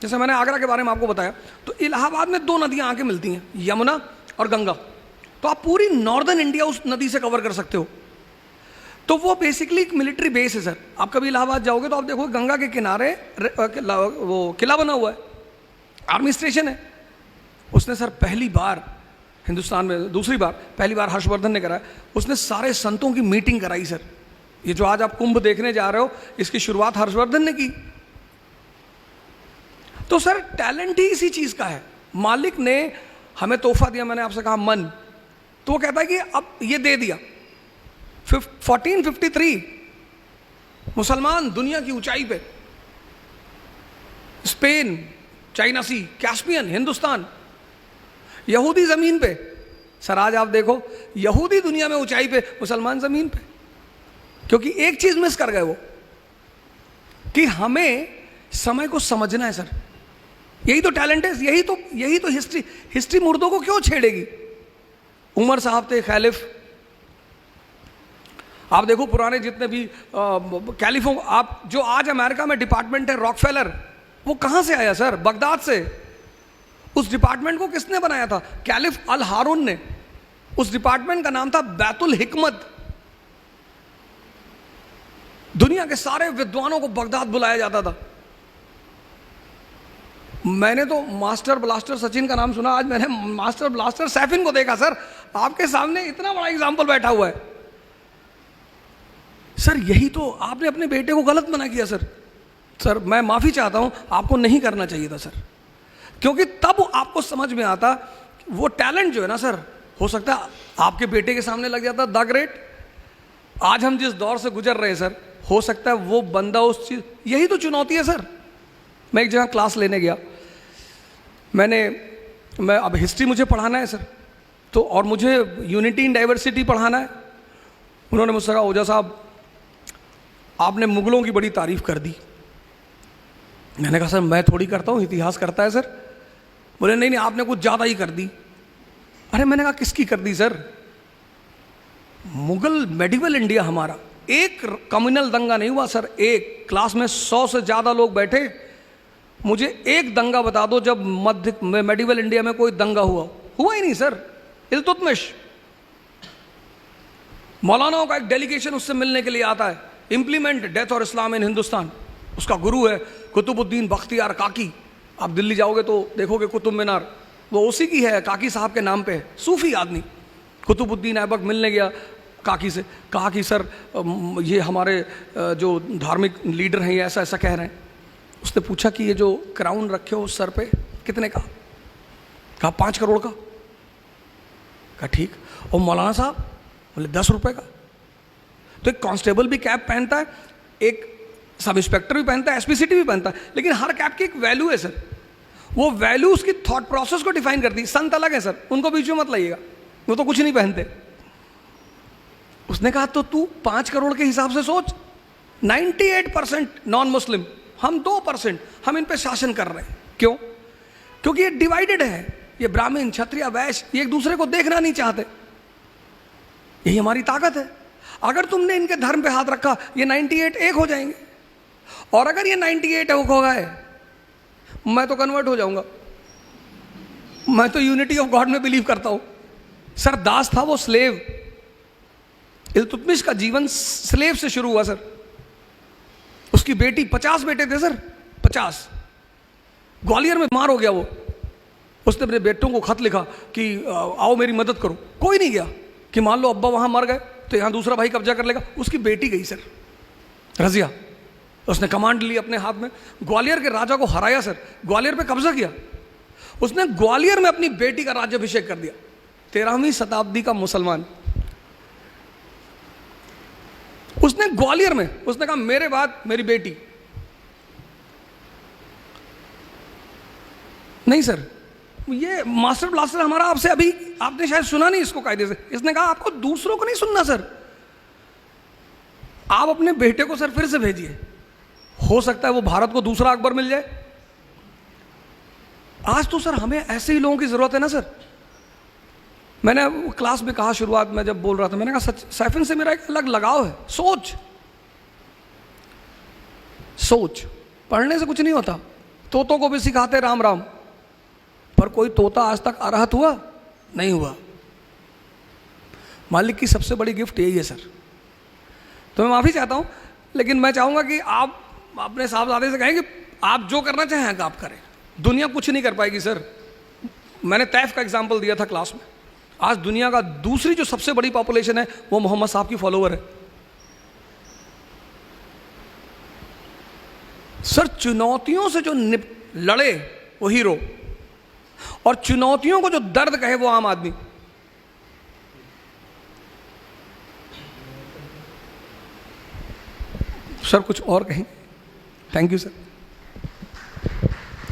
जैसे मैंने आगरा के बारे में आपको बताया, तो इलाहाबाद में 2 नदियाँ आके मिलती हैं, यमुना और गंगा। तो आप पूरी नॉर्दर्न इंडिया उस नदी से कवर कर सकते हो। तो वो बेसिकली एक मिलिट्री बेस है सर। आप कभी इलाहाबाद जाओगे तो आप देखो गंगा के किनारे वो किला बना हुआ है, आर्मी स्टेशन है। उसने सर पहली बार हिंदुस्तान में, दूसरी बार, पहली बार हर्षवर्धन ने कराया, उसने सारे संतों की मीटिंग कराई सर। ये जो आज आप कुंभ देखने जा रहे हो, इसकी शुरुआत हर्षवर्धन ने की। तो सर टैलेंट ही इसी चीज का है। मालिक ने हमें तोहफा दिया, मैंने आपसे कहा मन, तो वो कहता है कि अब ये दे दिया। 1453 मुसलमान दुनिया की ऊंचाई पे, स्पेन, चाइना सी, कैस्पियन, हिंदुस्तान, यहूदी जमीन पे। सर आज आप देखो यहूदी दुनिया में ऊंचाई पे, मुसलमान जमीन पे। क्योंकि एक चीज मिस कर गए वो, कि हमें समय को समझना है सर। यही तो टैलेंट है, यही तो हिस्ट्री मुर्दों को क्यों छेड़ेगी। उमर साहब थे खैलिफ, आप देखो पुराने जितने भी कैलिफों, आप जो आज अमेरिका में डिपार्टमेंट है रॉकफेलर, वो कहां से आया सर? बगदाद से। उस डिपार्टमेंट को किसने बनाया था? कैलिफ अल हारून ने। उस डिपार्टमेंट का नाम था बैतुल हिकमत। दुनिया के सारे विद्वानों को बगदाद बुलाया जाता था। मैंने तो मास्टर ब्लास्टर सचिन का नाम सुना, आज मैंने मास्टर ब्लास्टर सैफिन को देखा सर। आपके सामने इतना बड़ा एग्जाम्पल बैठा हुआ है सर। यही तो आपने अपने बेटे को गलत मना किया सर। सर मैं माफी चाहता हूं, आपको नहीं करना चाहिए था सर, क्योंकि तब आपको समझ में आता वो टैलेंट जो है ना सर, हो सकता है आपके बेटे के सामने लग जाता द ग्रेट। आज हम जिस दौर से गुजर रहे हैं सर, हो सकता है वो बंदा उस चीज, यही तो चुनौती है सर। मैं एक जगह क्लास लेने गया, मैं अब हिस्ट्री मुझे पढ़ाना है सर, तो और मुझे यूनिटी इन डाइवर्सिटी पढ़ाना है। उन्होंने मुझसे कहा ओझा साहब आपने मुगलों की बड़ी तारीफ कर दी। मैंने कहा सर मैं थोड़ी करता हूँ, इतिहास करता है सर। बोले नहीं नहीं आपने कुछ ज़्यादा ही कर दी। अरे मैंने कहा किसकी कर दी सर? मुगल मेडिवल इंडिया हमारा, एक कम्युनल दंगा नहीं हुआ सर। एक क्लास में 100 से ज़्यादा लोग बैठे, मुझे एक दंगा बता दो जब मध्य मेडिवल इंडिया में कोई दंगा हुआ ही नहीं सर। इल्तुतमिश, मौलानाओं का एक डेलीगेशन उससे मिलने के लिए आता है। इम्प्लीमेंट डेथ और इस्लाम इन हिंदुस्तान, उसका गुरु है कुतुबुद्दीन बख्तियार काकी। आप दिल्ली जाओगे तो देखोगे कुतुब मीनार, वो उसी की है, काकी साहब के नाम पे है। सूफी आदमी कुतुबुद्दीन ऐबक मिलने गया काकी से, कहा कि सर ये हमारे जो धार्मिक लीडर हैं ये ऐसा ऐसा कह रहे हैं। उसने पूछा कि ये जो क्राउन रखे हो उस सर पे कितने का? कहा 5 करोड़ का। कहा ठीक। और मौलाना साहब बोले 10 रुपए का। तो एक कांस्टेबल भी कैप पहनता है, एक सब इंस्पेक्टर भी पहनता है, एसपीसीटी भी पहनता है, लेकिन हर कैप की एक वैल्यू है सर। वो वैल्यू उसकी थॉट प्रोसेस को डिफाइन करती है। संत अलग है सर, उनको बीच में मत लाइएगा, वो तो कुछ नहीं पहनते। उसने कहा तो तू 5 करोड़ के हिसाब से सोच, 98% नॉन मुस्लिम, हम 2%, हम इन पे शासन कर रहे हैं। क्यों? क्योंकि ये डिवाइडेड है, ये ब्राह्मण क्षत्रिय वैश्य, ये एक दूसरे को देखना नहीं चाहते। यही हमारी ताकत है। अगर तुमने इनके धर्म पे हाथ रखा, ये 98 एक हो जाएंगे, और अगर ये 98 एक हो गए, मैं तो कन्वर्ट हो जाऊंगा। मैं तो यूनिटी ऑफ गॉड में बिलीव करता हूं। सर दास था वो स्लेव, इल्तुतमिश का जीवन स्लेव से शुरू हुआ सर। उसकी बेटी, 50 बेटे थे सर, 50। ग्वालियर में मार हो गया वो। उसने अपने बेटों को खत लिखा कि आओ मेरी मदद करो। कोई नहीं गया कि मान लो अब्बा वहां मर गए तो यहां दूसरा भाई कब्जा कर लेगा। उसकी बेटी गई सर, रजिया। उसने कमांड ली अपने हाथ में, ग्वालियर के राजा को हराया सर, ग्वालियर पे कब्जा किया। उसने ग्वालियर में अपनी बेटी का राज्याभिषेक कर दिया। 13वीं शताब्दी का मुसलमान। उसने ग्वालियर में, उसने कहा मेरे बाद मेरी बेटी। नहीं सर, ये मास्टर ब्लास्टर हमारा आपसे अभी आपने शायद सुना नहीं इसको कायदे से। इसने कहा आपको दूसरों को नहीं सुनना सर, आप अपने बेटे को सर फिर से भेजिए, हो सकता है वो भारत को दूसरा अकबर मिल जाए। आज तो सर हमें ऐसे ही लोगों की जरूरत है ना सर। मैंने क्लास में कहा, शुरुआत में जब बोल रहा था, मैंने कहा सैफिन से मेरा एक अलग लगाव है। सोच पढ़ने से कुछ नहीं होता। तोतों को भी सिखाते राम राम, पर कोई तोता आज तक अरहत हुआ नहीं हुआ। मालिक की सबसे बड़ी गिफ्ट यही है सर। तो मैं माफी चाहता हूं, लेकिन मैं चाहूंगा कि आप अपने साहबजादे से कहें कि आप जो करना चाहें आप करें। दुनिया कुछ नहीं कर पाएगी सर। मैंने तैफ का एग्जाम्पल दिया था क्लास में। आज दुनिया का दूसरी जो सबसे बड़ी पॉपुलेशन है वो मोहम्मद साहब की फॉलोवर है सर। चुनौतियों से जो लड़े वो हीरो, और चुनौतियों को जो दर्द कहे वो आम आदमी। सर कुछ और कहें? Thank you sir.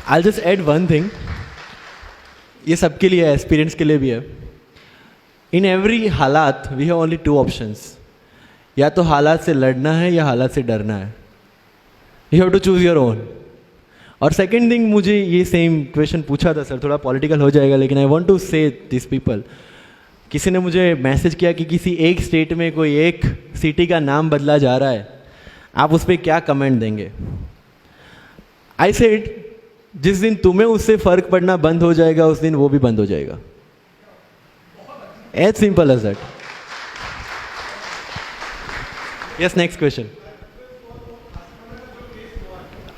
I'll just add one thing. ये सबके लिए है, एक्सपीरियंस के लिए भी है। इन एवरी हालात वी हैव ओनली 2 ऑप्शंस। या तो हालात से लड़ना है या हालात से डरना है। You have to choose your own. और सेकेंड थिंग, मुझे ये सेम क्वेश्चन पूछा था सर, थोड़ा पॉलिटिकल हो जाएगा, लेकिन आई वॉन्ट टू से दिस पीपल। किसी ने मुझे मैसेज किया कि किसी एक स्टेट में कोई एक सिटी का नाम बदला जा रहा है, आप उस पर क्या कमेंट देंगे? आई सेड जिस दिन तुम्हें उससे फर्क पड़ना बंद हो जाएगा उस दिन वो भी बंद हो जाएगा। As simple as that. Yes, next question.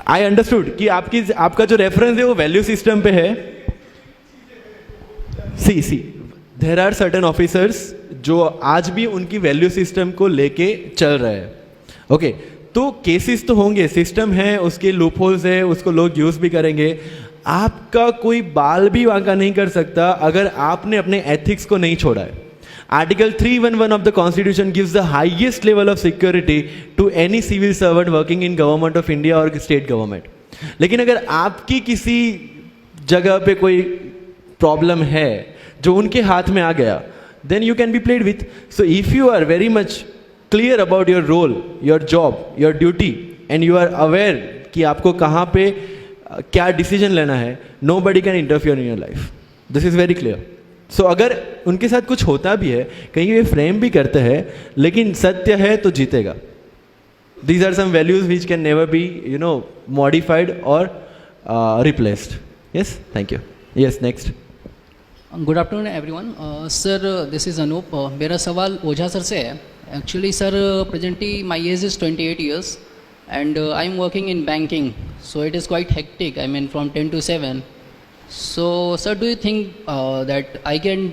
I understood कि आपका जो रेफरेंस है वो वैल्यू सिस्टम पे है। सी देयर आर सर्टेन ऑफिसर्स जो आज भी उनकी वैल्यू सिस्टम को लेके चल रहे हैं। ओके, तो केसेस तो होंगे, सिस्टम है, उसके लूप होल्स है, उसको लोग यूज भी करेंगे। आपका कोई बाल भी वांका नहीं कर सकता अगर आपने अपने एथिक्स को नहीं छोड़ा है। Article 311 of the Constitution gives the highest level of security to any civil servant working in government of India or state government. लेकिन अगर आपकी किसी जगह पे कोई प्रॉब्लम है जो उनके हाथ में आ गया, then you can be played with. So if you are very much clear about your role, your job, your duty, and you are aware कि आपको कहाँ पे क्या डिसीजन लेना है, nobody can interfere in your life. This is very clear. सो अगर उनके साथ कुछ होता भी है, कहीं वे फ्रेम भी करते हैं, लेकिन सत्य है तो जीतेगा। These are some values which can never be modified और replaced. Yes, thank you. Yes, next. Good afternoon everyone. Sir this is Anup. मेरा सवाल ओझा सर से है। Actually sir presently my age is 28 years and I am working in banking, so it is quite hectic, I mean from 10 to 7. So, sir, do you think that I can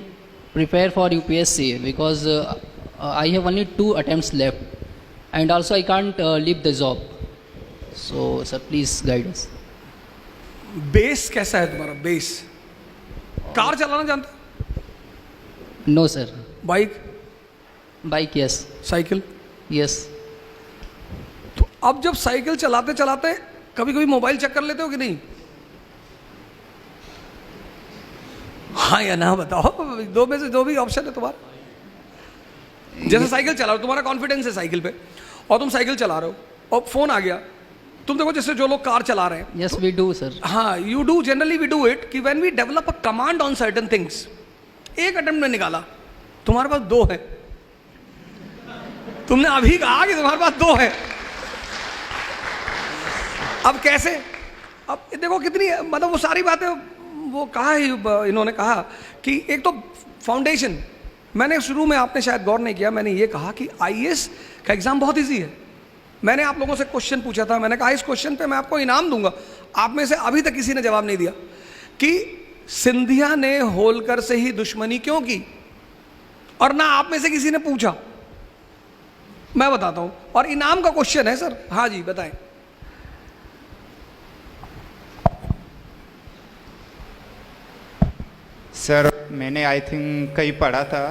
prepare for UPSC because I have only 2 attempts left, and also I can't leave the job. So, sir, please guide us. Base कैसा है तुम्हारा? Base car चलाना जानता? No, sir. Bike? Bike, yes. Cycle? Yes. तो अब जब cycle चलाते चलाते कभी कभी मोबाइल चेक कर लेते हो कि नहीं? हाँ या ना बताओ, दो में से जो भी ऑप्शन है तुम्हारा। जैसे साइकिल चला रहे हो, तुम्हारा कॉन्फिडेंस है साइकिल पे, और तुम साइकिल चला रहे हो और फोन आ गया, तुम देखो जैसे जो लोग कार चला रहे हैं। Yes we do sir. हाँ, you do, generally we do it कि when we develop a command on certain things. एक अटेम्प्ट में निकाला, तुम्हारे पास 2 है। तुमने अभी कहा कि तुम्हारे पास 2 है, अब कैसे? अब देखो कितनी, मतलब वो सारी बातें वो कहा ही, इन्होंने कहा कि एक तो फाउंडेशन, मैंने शुरू में, आपने शायद गौर नहीं किया, मैंने ये कहा कि आईएएस का एग्जाम बहुत इजी है। मैंने आप लोगों से क्वेश्चन पूछा था, मैंने कहा इस क्वेश्चन पे मैं आपको इनाम दूंगा। आप में से अभी तक किसी ने जवाब नहीं दिया कि सिंधिया ने होलकर से ही दुश्मनी क्यों की, और ना आप में से किसी ने पूछा। मैं बताता हूं, और इनाम का क्वेश्चन है सर। हाँ जी बताएं। सर मैंने आई थिंक कहीं पढ़ा था,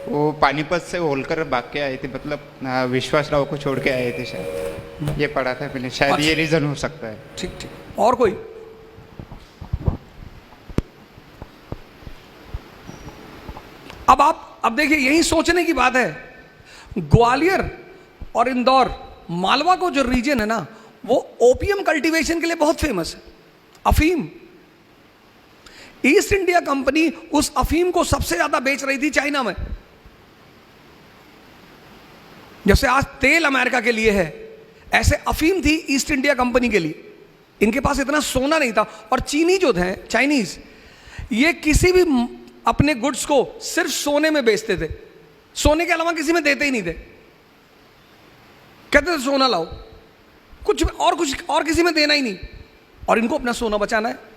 वो पानीपत से होलकर भाग के आए थे, मतलब विश्वास राव को छोड़ के आए थे शायद, ये पढ़ा था मैंने, शायद ये रीज़न हो सकता है। ठीक ठीक। और कोई? अब देखिए, यही सोचने की बात है। ग्वालियर और इंदौर, मालवा को जो रीजन है ना, वो ओपियम कल्टीवेशन के लिए बहुत फेमस है, अफीम। ईस्ट इंडिया कंपनी उस अफीम को सबसे ज्यादा बेच रही थी चाइना में। जैसे आज तेल अमेरिका के लिए है, ऐसे अफीम थी ईस्ट इंडिया कंपनी के लिए। इनके पास इतना सोना नहीं था। और चीनी जो थे, चाइनीज, ये किसी भी अपने गुड्स को सिर्फ सोने में बेचते थे, सोने के अलावा किसी में देते ही नहीं थे। कहते थे सोना लाओ, कुछ और किसी में देना ही नहीं, और इनको अपना सोना बचाना है।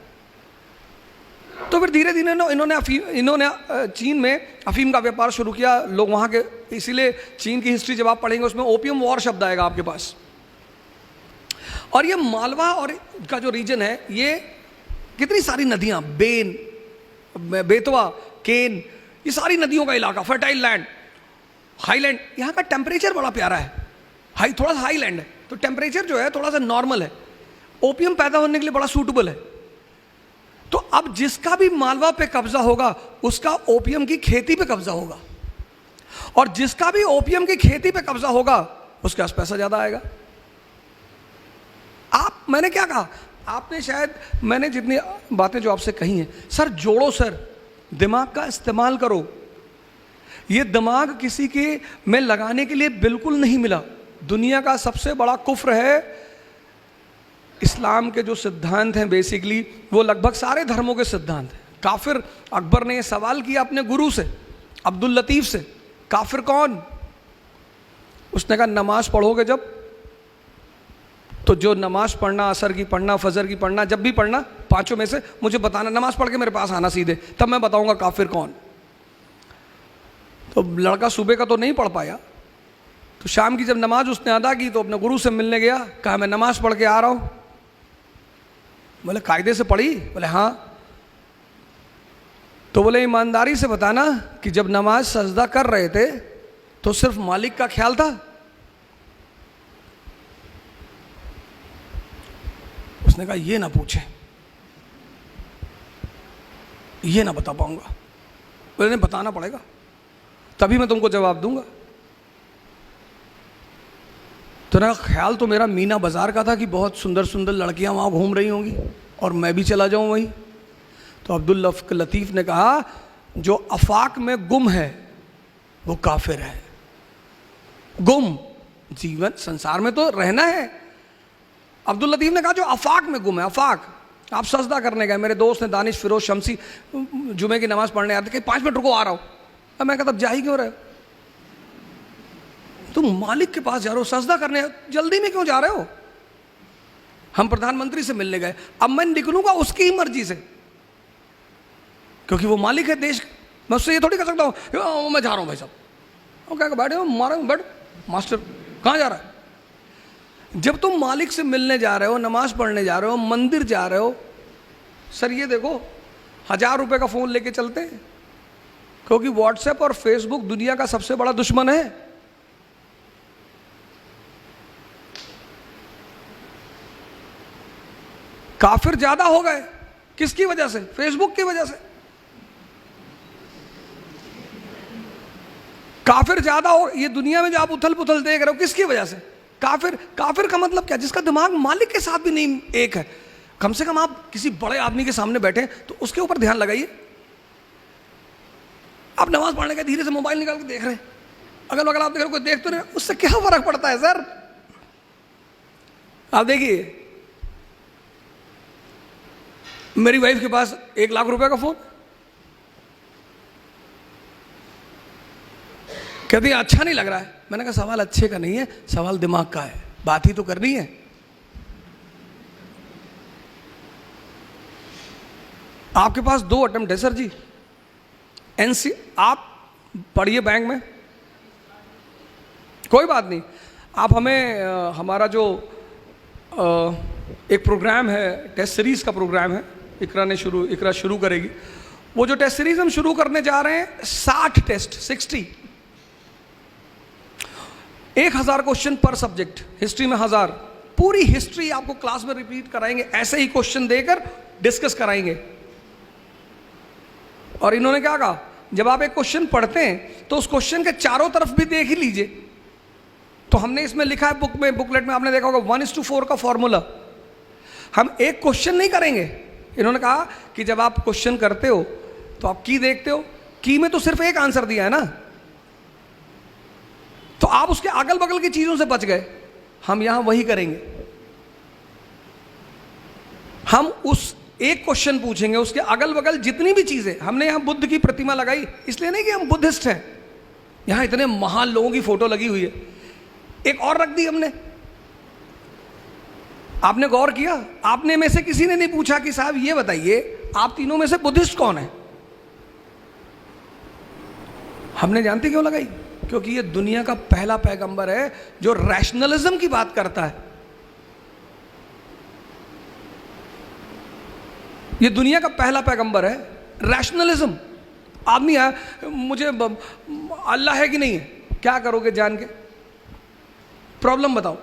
तो फिर धीरे धीरे इन्होंने चीन में अफीम का व्यापार शुरू किया। लोग वहाँ के, इसीलिए चीन की हिस्ट्री जब आप पढ़ेंगे उसमें ओपियम वॉर शब्द आएगा आपके पास। और ये मालवा और का जो रीजन है, ये कितनी सारी नदियाँ, बेतवा, केन, ये सारी नदियों का इलाका, फर्टाइल लैंड, हाईलैंड। यहाँ का टेम्परेचर बड़ा प्यारा है, थोड़ा सा हाईलैंड है, तो टेम्परेचर जो है थोड़ा सा नॉर्मल है, ओपियम पैदा होने के लिए बड़ा सूटेबल है। तो अब जिसका भी मालवा पे कब्जा होगा, उसका ओपियम की खेती पे कब्जा होगा, और जिसका भी ओपियम की खेती पे कब्जा होगा, उसके पास पैसा ज्यादा आएगा। मैंने क्या कहा, आपने शायद, मैंने जितनी बातें जो आपसे कही हैं, सर जोड़ो, सर दिमाग का इस्तेमाल करो। ये दिमाग किसी के में लगाने के लिए बिल्कुल नहीं मिला। दुनिया का सबसे बड़ा कुफ्र है, इस्लाम के जो सिद्धांत हैं बेसिकली, वो लगभग सारे धर्मों के सिद्धांत हैं। काफिर, अकबर ने सवाल किया अपने गुरु से, अब्दुल लतीफ से, काफिर कौन? उसने कहा नमाज पढ़ोगे जब, तो जो नमाज पढ़ना, असर की पढ़ना, फजर की पढ़ना, जब भी पढ़ना, पांचों में से मुझे बताना, नमाज पढ़ के मेरे पास आना सीधे, तब मैं बताऊंगा काफिर कौन। तो लड़का सुबह का तो नहीं पढ़ पाया, तो शाम की जब नमाज उसने अदा की तो अपने गुरु से मिलने गया। कहा मैं नमाज पढ़ के आ रहा हूं। बोले कायदे से पढ़ी? बोले हाँ। तो बोले ईमानदारी से बताना कि जब नमाज सजदा कर रहे थे तो सिर्फ मालिक का ख्याल था? उसने कहा ये ना पूछे, ये ना बता पाऊंगा। बोले नहीं, बताना पड़ेगा, तभी मैं तुमको जवाब दूंगा। तो ना ख्याल तो मेरा मीना बाजार का था कि बहुत सुंदर सुंदर लड़कियां वहां घूम रही होंगी और मैं भी चला जाऊं वहीं। तो अब्दुल लतीफ ने कहा जो अफाक में गुम है वो काफिर है। गुम, जीवन संसार में तो रहना है। अब्दुल लतीफ ने कहा जो अफाक में गुम है, अफाक, आप सजदा करने गए, मेरे दोस्त ने दानिश फिरोज शमसी जुमे की नमाज पढ़ने आते कि 5 मिनट रुको आ रहा हूं। अब मैं कहता जा ही क्यों रहे हो, तुम मालिक के पास जा रहे हो, सजदा करने, जल्दी में क्यों जा रहे हो? हम प्रधानमंत्री से मिलने गए, अब मैं निकलूंगा उसकी ही मर्जी से, क्योंकि वो मालिक है देश। मैं उससे ये थोड़ी कर सकता हूँ मैं जा रहा हूँ भाई साहब, क्या बैठे हो, मारा बैठ, मास्टर कहाँ जा रहा है? जब तुम मालिक से मिलने जा रहे हो, नमाज पढ़ने जा रहे हो, मंदिर जा रहे हो, सर ये देखो 1000 रुपये का फ़ोन लेके चलते हैं, क्योंकि व्हाट्सएप और फेसबुक दुनिया का सबसे बड़ा दुश्मन है। काफिर ज्यादा हो गए, किसकी वजह से? फेसबुक की वजह से। काफिर ज्यादा हो, ये दुनिया में जो आप उथल पुथल देख रहे हो किसकी वजह से? काफिर। काफिर का मतलब क्या? जिसका दिमाग मालिक के साथ भी नहीं एक है। कम से कम आप किसी बड़े आदमी के सामने बैठे तो उसके ऊपर ध्यान लगाइए। आप नमाज पढ़ने के धीरे से मोबाइल निकाल के देख रहे हैं, अगल बगल आप देख रहे, कोई देख तो नहीं, उससे क्या फर्क पड़ता है सर? आप देखिए, मेरी वाइफ के पास 1 लाख रुपए का फोन, कहती है अच्छा नहीं लग रहा है। मैंने कहा सवाल अच्छे का नहीं है, सवाल दिमाग का है, बात ही तो करनी है। आपके पास 2 अटेम्प्ट है सर जी। एनसी आप पढ़िए बैंक में, कोई बात नहीं। आप हमें हमारा जो एक प्रोग्राम है, टेस्ट सीरीज का प्रोग्राम है, इकरा शुरू करेगी। वो जो टेस्ट सीरीज हम शुरू करने जा रहे हैं, 60 टेस्ट, 60, 1000 क्वेश्चन पर सब्जेक्ट। हिस्ट्री में 1000, पूरी हिस्ट्री आपको क्लास में रिपीट कराएंगे, ऐसे ही क्वेश्चन देकर डिस्कस कराएंगे। और इन्होंने क्या कहा, जब आप एक क्वेश्चन पढ़ते हैं तो उस क्वेश्चन के चारों तरफ भी देख ही लीजिए। तो हमने इसमें लिखा है बुकलेट में आपने देखा होगा 1:4 का फॉर्मूला। हम एक क्वेश्चन नहीं करेंगे। इन्होंने कहा कि जब आप क्वेश्चन करते हो तो आप की देखते हो, की में तो सिर्फ एक आंसर दिया है ना, तो आप उसके अगल बगल की चीजों से बच गए। हम यहां वही करेंगे। हम उस एक क्वेश्चन पूछेंगे, उसके अगल बगल जितनी भी चीजें, हमने यहां बुद्ध की प्रतिमा लगाई इसलिए नहीं कि हम बुद्धिस्ट हैं, यहां इतने महान लोगों की फोटो लगी हुई है। एक और रख दी हमने। आपने गौर किया, आपने में से किसी ने नहीं पूछा कि साहब ये बताइए आप तीनों में से बुद्धिस्ट कौन है? हमने जानते क्यों लगाई? क्योंकि ये दुनिया का पहला पैगंबर है जो रैशनलिज्म की बात करता है। ये दुनिया का पहला पैगंबर है, रैशनलिज्म। आदमी है, मुझे अल्लाह है कि नहीं है, क्या करोगे जान के? प्रॉब्लम बताओ,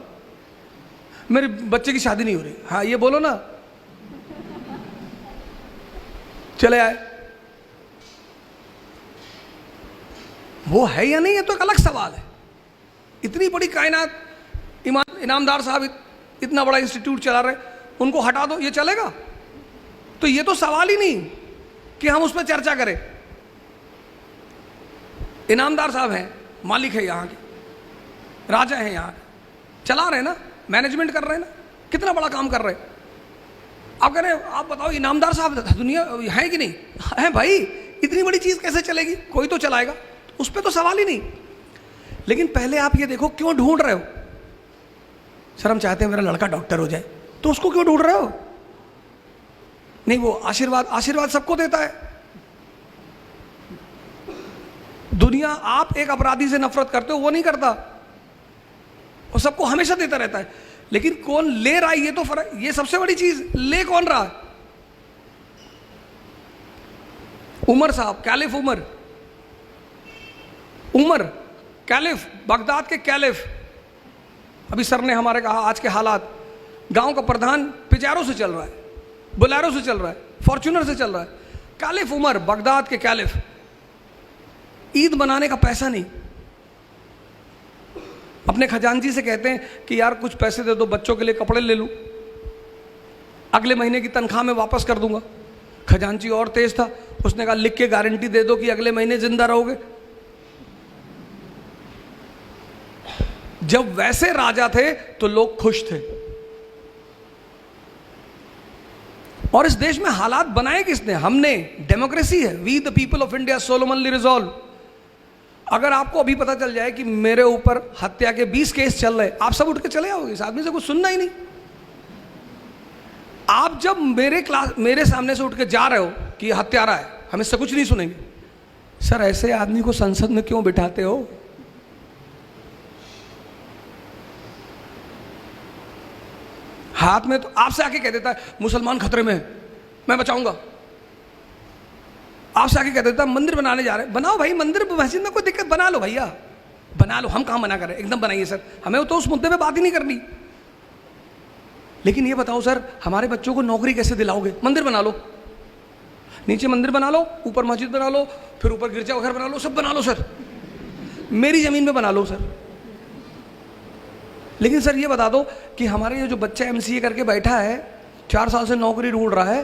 मेरे बच्चे की शादी नहीं हो रही, हाँ ये बोलो ना, चले आए। वो है या नहीं है तो एक अलग सवाल है। इतनी बड़ी कायनात, इनामदार साहब इतना बड़ा इंस्टीट्यूट चला रहे, उनको हटा दो, ये चलेगा? तो ये तो सवाल ही नहीं कि हम उस पर चर्चा करें। इनामदार साहब हैं, मालिक है यहाँ के, राजा हैं यहाँ के, चला रहे ना, मैनेजमेंट कर रहे हैं ना, कितना बड़ा काम कर रहे हैं। आप कह रहे हैं, आप बताओ इनामदार साहब दुनिया है कि नहीं है? भाई इतनी बड़ी चीज कैसे चलेगी? कोई तो चलाएगा, उस पर तो सवाल ही नहीं। लेकिन पहले आप ये देखो, क्यों ढूंढ रहे हो? सर हम चाहते हैं मेरा लड़का डॉक्टर हो जाए, तो उसको क्यों ढूंढ रहे हो? नहीं, वो आशीर्वाद सबको देता है। दुनिया, आप एक अपराधी से नफरत करते हो, वो नहीं करता, वो सबको हमेशा देता रहता है। लेकिन कौन ले रहा है, ये तो फर्क, ये सबसे बड़ी चीज, ले कौन रहा है? उमर साहब, कैलिफ उमर कैलिफ, बगदाद के कैलिफ। अभी सर ने हमारे कहा आज के हालात, गांव का प्रधान पिजारो से चल रहा है, बोलेरो से चल रहा है, फॉर्च्यूनर से चल रहा है। कैलिफ उमर, बगदाद के कैलिफ। ईद बनाने का पैसा नहीं, अपने खजांची से कहते हैं कि यार कुछ पैसे दे दो, बच्चों के लिए कपड़े ले लूं, अगले महीने की तनख्वाह में वापस कर दूंगा। खजांची और तेज था, उसने कहा लिख के गारंटी दे दो कि अगले महीने जिंदा रहोगे। जब वैसे राजा थे तो लोग खुश थे। और इस देश में हालात बनाए किसने? हमने। डेमोक्रेसी है, we the people of India solemnly resolve. अगर आपको अभी पता चल जाए कि मेरे ऊपर हत्या के 20 केस चल रहे, आप सब उठ के चले आओगे, इस आदमी से कुछ सुनना ही नहीं। आप जब मेरे सामने से उठ के जा रहे हो कि हत्यारा है, हम इससे कुछ नहीं सुनेंगे। सर ऐसे आदमी को संसद में क्यों बिठाते हो? हाथ में तो आपसे आके कह देता है मुसलमान खतरे में है, मैं बचाऊंगा। आपसे आके कह देता है मंदिर बनाने जा रहे हैं, बनाओ भाई मंदिर, मस्जिद में कोई दिक्कत, बना लो भैया, बना लो, हम कहां मना कर रहे हैं, एकदम बनाइए सर, हमें तो उस मुद्दे पे बात ही नहीं करनी। लेकिन ये बताओ सर, हमारे बच्चों को नौकरी कैसे दिलाओगे? मंदिर बना लो, नीचे मंदिर बना लो, ऊपर मस्जिद बना लो, फिर ऊपर गिरजा घर बना लो, सब बना लो सर, मेरी जमीन पे बना लो सर। लेकिन सर ये बता दो कि हमारे ये जो बच्चा MCA करके बैठा है, 4 साल से नौकरी ढूंढ रहा है,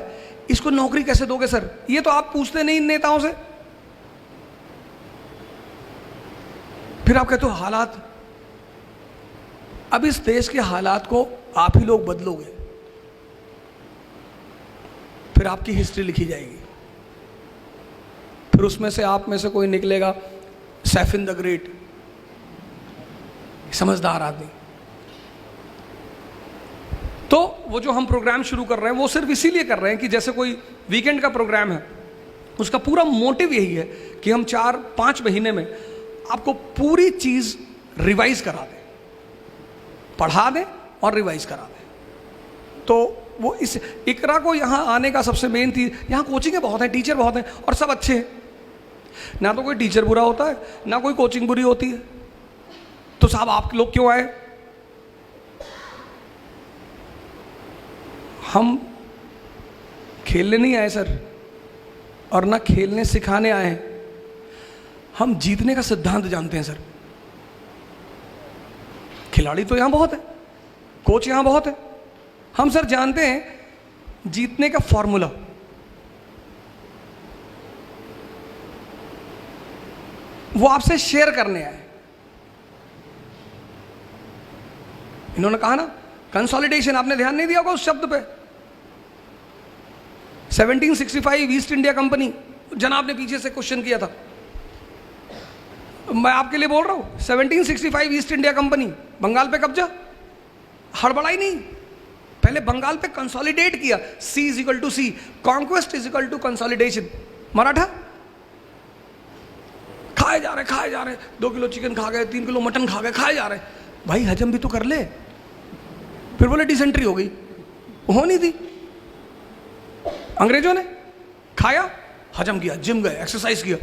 इसको नौकरी कैसे दोगे सर? ये तो आप पूछते नहीं इन नेताओं से। फिर आप कहते हो हालात। अब इस देश के हालात को आप ही लोग बदलोगे, फिर आपकी हिस्ट्री लिखी जाएगी, फिर उसमें से आप में से कोई निकलेगा सैफिन द ग्रेट, समझदार आदमी। तो वो जो हम प्रोग्राम शुरू कर रहे हैं वो सिर्फ इसीलिए कर रहे हैं कि जैसे कोई वीकेंड का प्रोग्राम है, उसका पूरा मोटिव यही है कि हम 4-5 महीने में आपको पूरी चीज रिवाइज करा दें, पढ़ा दें और रिवाइज करा दें। तो वो इस इकरा को यहाँ आने का सबसे मेन थी, यहाँ कोचिंगें बहुत हैं, टीचर बहुत हैं और सब अच्छे हैं, ना तो कोई टीचर बुरा होता है ना कोई कोचिंग बुरी होती है। तो साहब आप लोग क्यों आए? हम खेलने नहीं आए सर, और ना खेलने सिखाने आए हैं, हम जीतने का सिद्धांत जानते हैं सर। खिलाड़ी तो यहां बहुत है, कोच यहां बहुत है, हम सर जानते हैं जीतने का फॉर्मूला। वो आपसे शेयर करने आए। इन्होंने कहा ना कंसोलिडेशन, आपने ध्यान नहीं दिया होगा उस शब्द पे। 1765 ईस्ट इंडिया कंपनी, जनाब ने पीछे से क्वेश्चन किया था, मैं आपके लिए बोल रहा हूं, 1765 ईस्ट इंडिया कंपनी, बंगाल पे कब्जा, हड़बड़ाई नहीं, पहले बंगाल पे कंसोलिडेट किया। C = C, conquest = consolidation. Maratha खाए जा रहे 2 किलो चिकन खा गए, 3 किलो मटन खा गए, खाए जा रहे, भाई हजम भी तो कर ले। फिर बोले डिसेंट्री हो गई, होनी थी। अंग्रेजों ने खाया, हजम किया, जिम गए, एक्सरसाइज किया,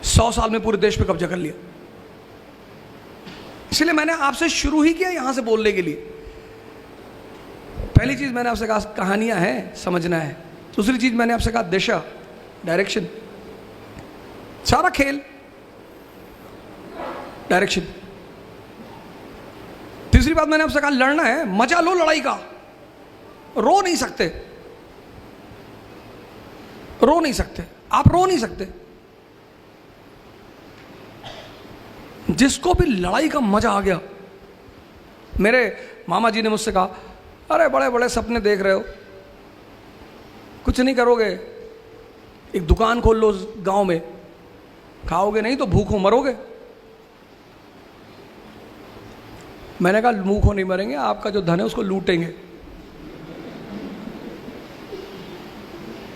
100 साल में पूरे देश पे कब्जा कर लिया। इसलिए मैंने आपसे शुरू ही किया यहां से बोलने के लिए। पहली चीज मैंने आपसे कहा कहानियां हैं, समझना है। दूसरी चीज मैंने आपसे कहा दिशा, डायरेक्शन, सारा खेल डायरेक्शन। तीसरी बात मैंने आपसे कहा लड़ना है, मजा लो लड़ाई का, रो नहीं सकते, रो नहीं सकते, आप रो नहीं सकते। जिसको भी लड़ाई का मजा आ गया, मेरे मामा जी ने मुझसे कहा, अरे बड़े बड़े सपने देख रहे हो, कुछ नहीं करोगे, एक दुकान खोल लो गांव में, खाओगे नहीं तो भूखों मरोगे। मैंने कहा भूखों नहीं मरेंगे, आपका जो धन है उसको लूटेंगे,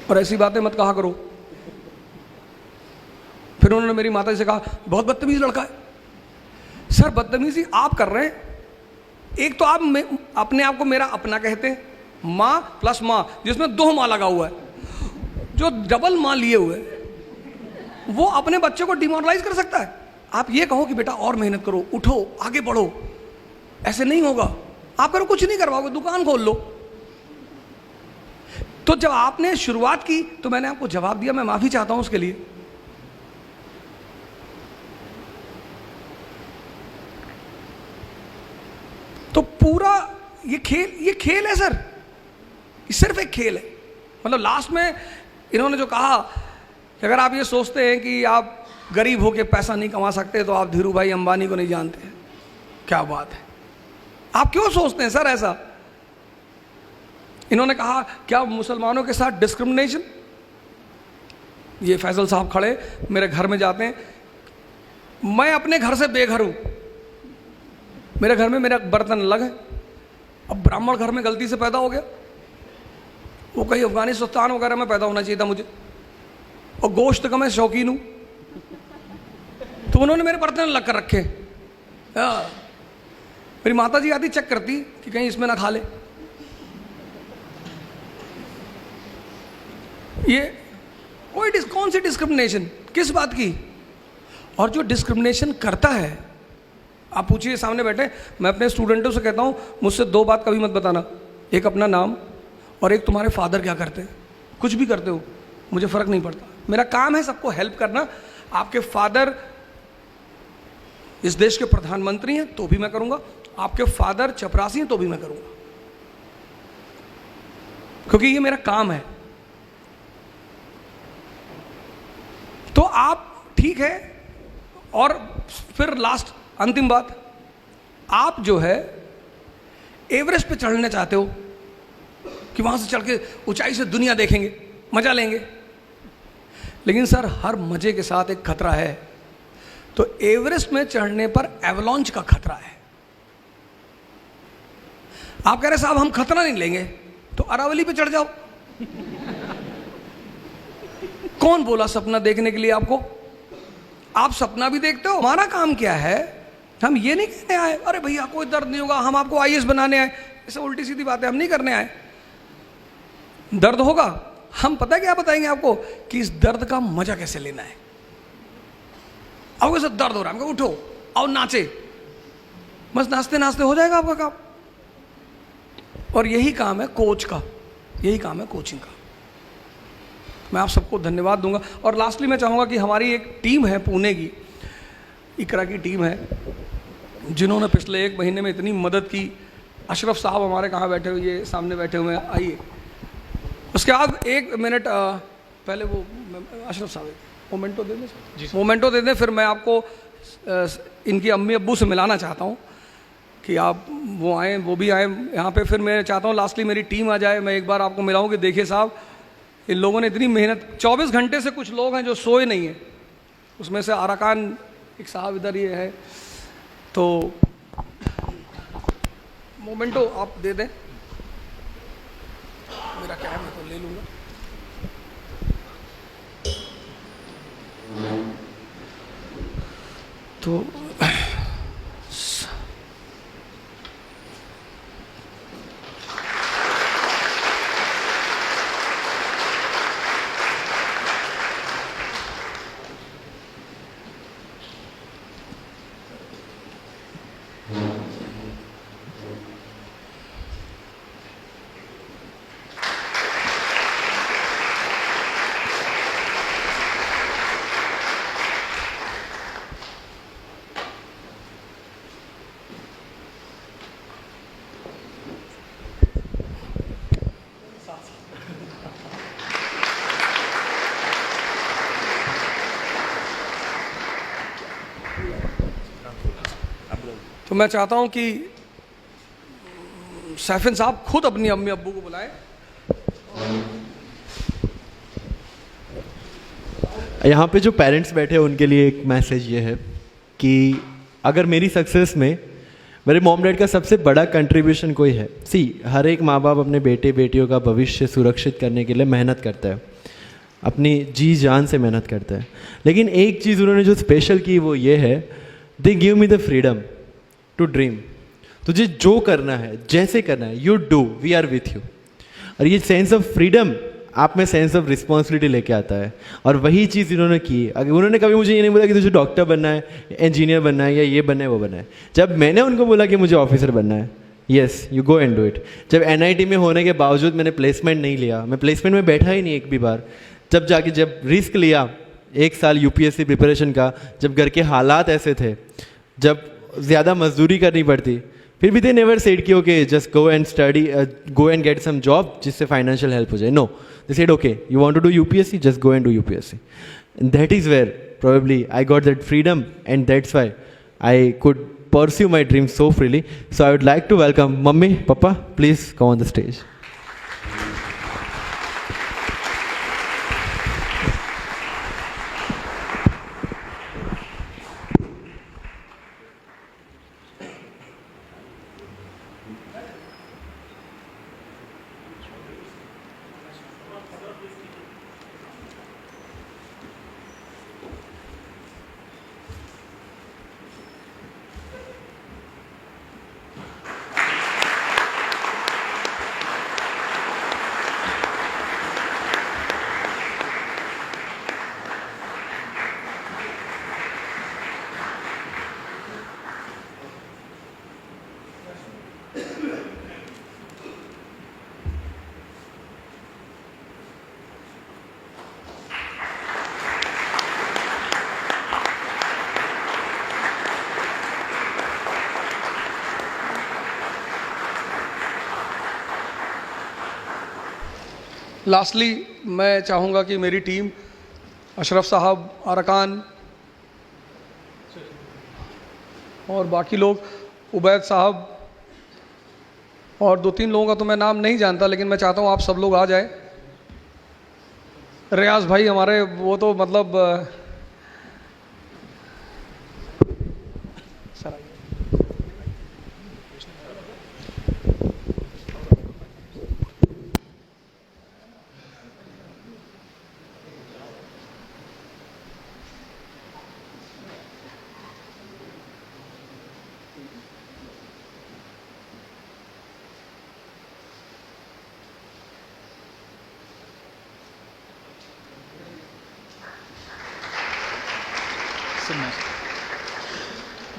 और ऐसी बातें मत कहा करो। फिर उन्होंने मेरी माता जी से कहा बहुत बदतमीज लड़का है। सर बदतमीजी आप कर रहे हैं, एक तो आप अपने आप को मेरा अपना कहते हैं, माँ प्लस माँ, जिसमें 2 माँ लगा हुआ है, जो डबल माँ लिए हुए वो अपने बच्चे को डिमोरलाइज कर सकता है। आप ये कहो कि बेटा और मेहनत करो, उठो, आगे बढ़ो, ऐसे नहीं होगा। आप करो कुछ नहीं करवाओगे, दुकान खोल लो। तो जब आपने शुरुआत की तो मैंने आपको जवाब दिया, मैं माफी चाहता हूं उसके लिए। तो पूरा ये खेल है सर, ये सिर्फ एक खेल है। मतलब लास्ट में इन्होंने जो कहा कि अगर आप ये सोचते हैं कि आप गरीब होके पैसा नहीं कमा सकते तो आप धीरू भाई अंबानी को नहीं जानते हैं। क्या बात है, आप क्यों सोचते हैं सर ऐसा? इन्होंने कहा क्या मुसलमानों के साथ डिस्क्रिमिनेशन? ये फैसल साहब खड़े मेरे घर में जाते हैं, मैं अपने घर से बेघर हूं, मेरे घर में मेरा बर्तन अलग है। अब ब्राह्मण घर में गलती से पैदा हो गया, वो कहीं अफगानिस्तान वगैरह में पैदा होना चाहिए था मुझे, और गोश्त का मैं शौकीन हूं, तो उन्होंने मेरे बर्तन अलग कर रखे। मेरी माता जी आती चेक करती कि कहीं इसमें ना खा ले। ये कौन सी डिस्क्रिमिनेशन, किस बात की? और जो डिस्क्रिमिनेशन करता है, आप पूछिए, सामने बैठे, मैं अपने स्टूडेंटों से कहता हूँ मुझसे 2 बात कभी मत बताना, एक अपना नाम और एक तुम्हारे फादर क्या करते हैं। कुछ भी करते हो मुझे फ़र्क नहीं पड़ता, मेरा काम है सबको हेल्प करना। आपके फादर इस देश के प्रधानमंत्री हैं तो भी मैं करूँगा, आपके फादर चपरासी हैं तो भी मैं करूँगा, क्योंकि ये मेरा काम है। तो आप ठीक है। और फिर लास्ट अंतिम बात, आप जो है एवरेस्ट पे चढ़ना चाहते हो कि वहां से चढ़ के ऊंचाई से दुनिया देखेंगे, मजा लेंगे, लेकिन सर हर मजे के साथ एक खतरा है। तो एवरेस्ट में चढ़ने पर एवलॉन्च का खतरा है। आप कह रहे साहब हम खतरा नहीं लेंगे, तो अरावली पे चढ़ जाओ। कौन बोला सपना देखने के लिए आपको? आप सपना भी देखते हो। हमारा काम क्या है, हम ये नहीं कहने आए अरे भैया कोई दर्द नहीं होगा, हम आपको आईएएस बनाने आए, ऐसे उल्टी सीधी बात है, हम नहीं करने आए। दर्द होगा, हम पता क्या बताएंगे आपको कि इस दर्द का मजा कैसे लेना है। अब कैसे दर्द हो रहा है, हमको उठो और नाचे, बस नाचते नाचते हो जाएगा आपका काम। और यही काम है कोच का, यही काम है कोचिंग का। मैं आप सबको धन्यवाद दूंगा। और लास्टली मैं चाहूँगा कि हमारी एक टीम है पुणे की, इकरा की टीम है, जिन्होंने पिछले 1 महीने में इतनी मदद की। अशरफ साहब हमारे कहाँ बैठे हुए, ये सामने बैठे हुए हैं, आइए। उसके बाद 1 मिनट पहले वो अशरफ साहब मोमेंटो दे दें, मोमेंटो दे दें, फिर मैं आपको इनकी अम्मी अब्बू से मिलाना चाहता हूँ कि आप वो आएँ, वो भी आएँ यहाँ पे। फिर मैं चाहता हूँ लास्टली मेरी टीम आ जाए, मैं एक बार आपको मिलाऊँ कि देखिए साहब इन लोगों ने इतनी मेहनत, 24 घंटे से कुछ लोग हैं जो सोए नहीं हैं, उसमें से आराकान एक साहब इधर ये है। तो मोमेंटो आप दे दें, मेरा क्या है मैं तो ले लूँगा। तो तो मैं चाहता हूं कि सैफिन साहब खुद अपनी अम्मी अब्बू को बुलाएं। यहाँ पे जो पेरेंट्स बैठे हैं उनके लिए एक मैसेज ये है कि अगर मेरी सक्सेस में मेरे मॉम डैड का सबसे बड़ा कंट्रीब्यूशन कोई है, हर एक माँ बाप अपने बेटे बेटियों का भविष्य सुरक्षित करने के लिए मेहनत करता है, अपनी जी जान से मेहनत करता है। लेकिन एक चीज़ उन्होंने जो स्पेशल की वो ये है, they give me the freedom to dream. तुझे जो करना है, जैसे करना है, you do, we are with you. और ये सेंस ऑफ फ्रीडम आप में सेंस ऑफ रिस्पॉन्सिबिलिटी लेके आता है, और वही चीज़ इन्होंने की। अगर उन्होंने कभी मुझे ये नहीं बोला कि तुझे डॉक्टर बनना है, इंजीनियर बनना है, या ये बनना है वो बनना है। जब मैंने उनको बोला कि मुझे ऑफिसर बनना है, yes you go and do it. जब NIT में होने के बावजूद मैंने प्लेसमेंट नहीं लिया, मैं प्लेसमेंट में बैठा ही नहीं एक भी बार, जब रिस्क लिया 1 साल UPSC प्रिपरेशन का, जब घर के हालात ऐसे थे, जब ज़्यादा मजदूरी करनी पड़ती, फिर भी दे नेवर सेड कि okay just go and study, go and get some job जिससे फाइनेंशियल हेल्प हो जाए। No, they said okay you want to do UPSC, just go and do UPSC। And that is where probably I got that freedom, and that's why I could pursue my dreams so freely. So I would like to welcome Mummy, Papa, please come on the stage. Lastly मैं चाहूँगा कि मेरी team Ashraf साहब, अरकान और बाकी लोग, उबैद साहब और 2-3 लोगों का तो मैं नाम नहीं जानता, लेकिन मैं चाहता हूँ आप सब लोग आ जाए। रियाज भाई हमारे, वो तो मतलब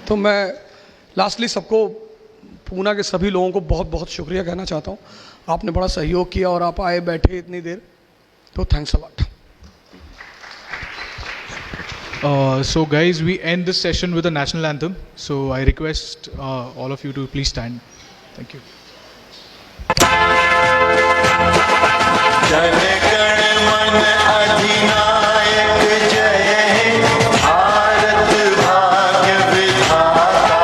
तो मैं लास्टली सबको, पूना के सभी लोगों को बहुत बहुत शुक्रिया कहना चाहता हूँ। आपने बड़ा सहयोग किया और आप आए बैठे इतनी देर, तो thanks a lot. So guys, we end this session with a national anthem. So I request all of you to please stand. Thank you. Jana Gana मन अधिनायक जय हे, भारत भाग्य विधाता।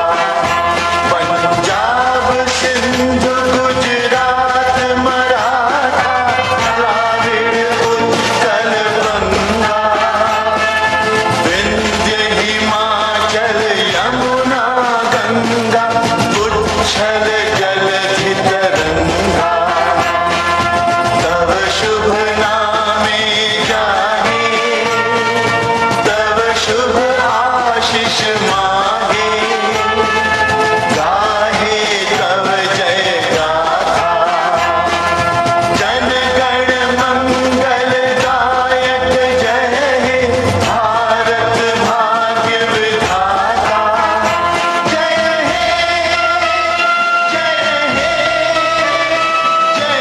पंजाब सिंधु गुजरात मराठा, द्राविड़ उत्कल बंगा। विंध्य हिमाचल यमुना गंगा, उच्छल जलधि तरंगा। तव शुभ नामे जागे, तव शुभ आशीष मांगे। गाहे तव जय गाथा, जन गण मंगल दायक जय हे, भारत भाग्य विधाता। जय हे, जय हे, जय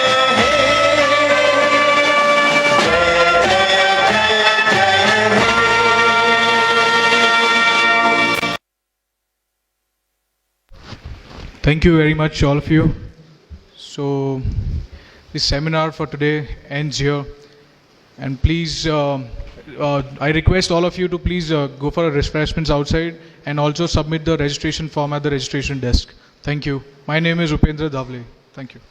Thank you very much, all of you. So, the seminar for today ends here. And please, I request all of you to please go for refreshments outside and also submit the registration form at the registration desk. Thank you. My name is Upendra Davle. Thank you.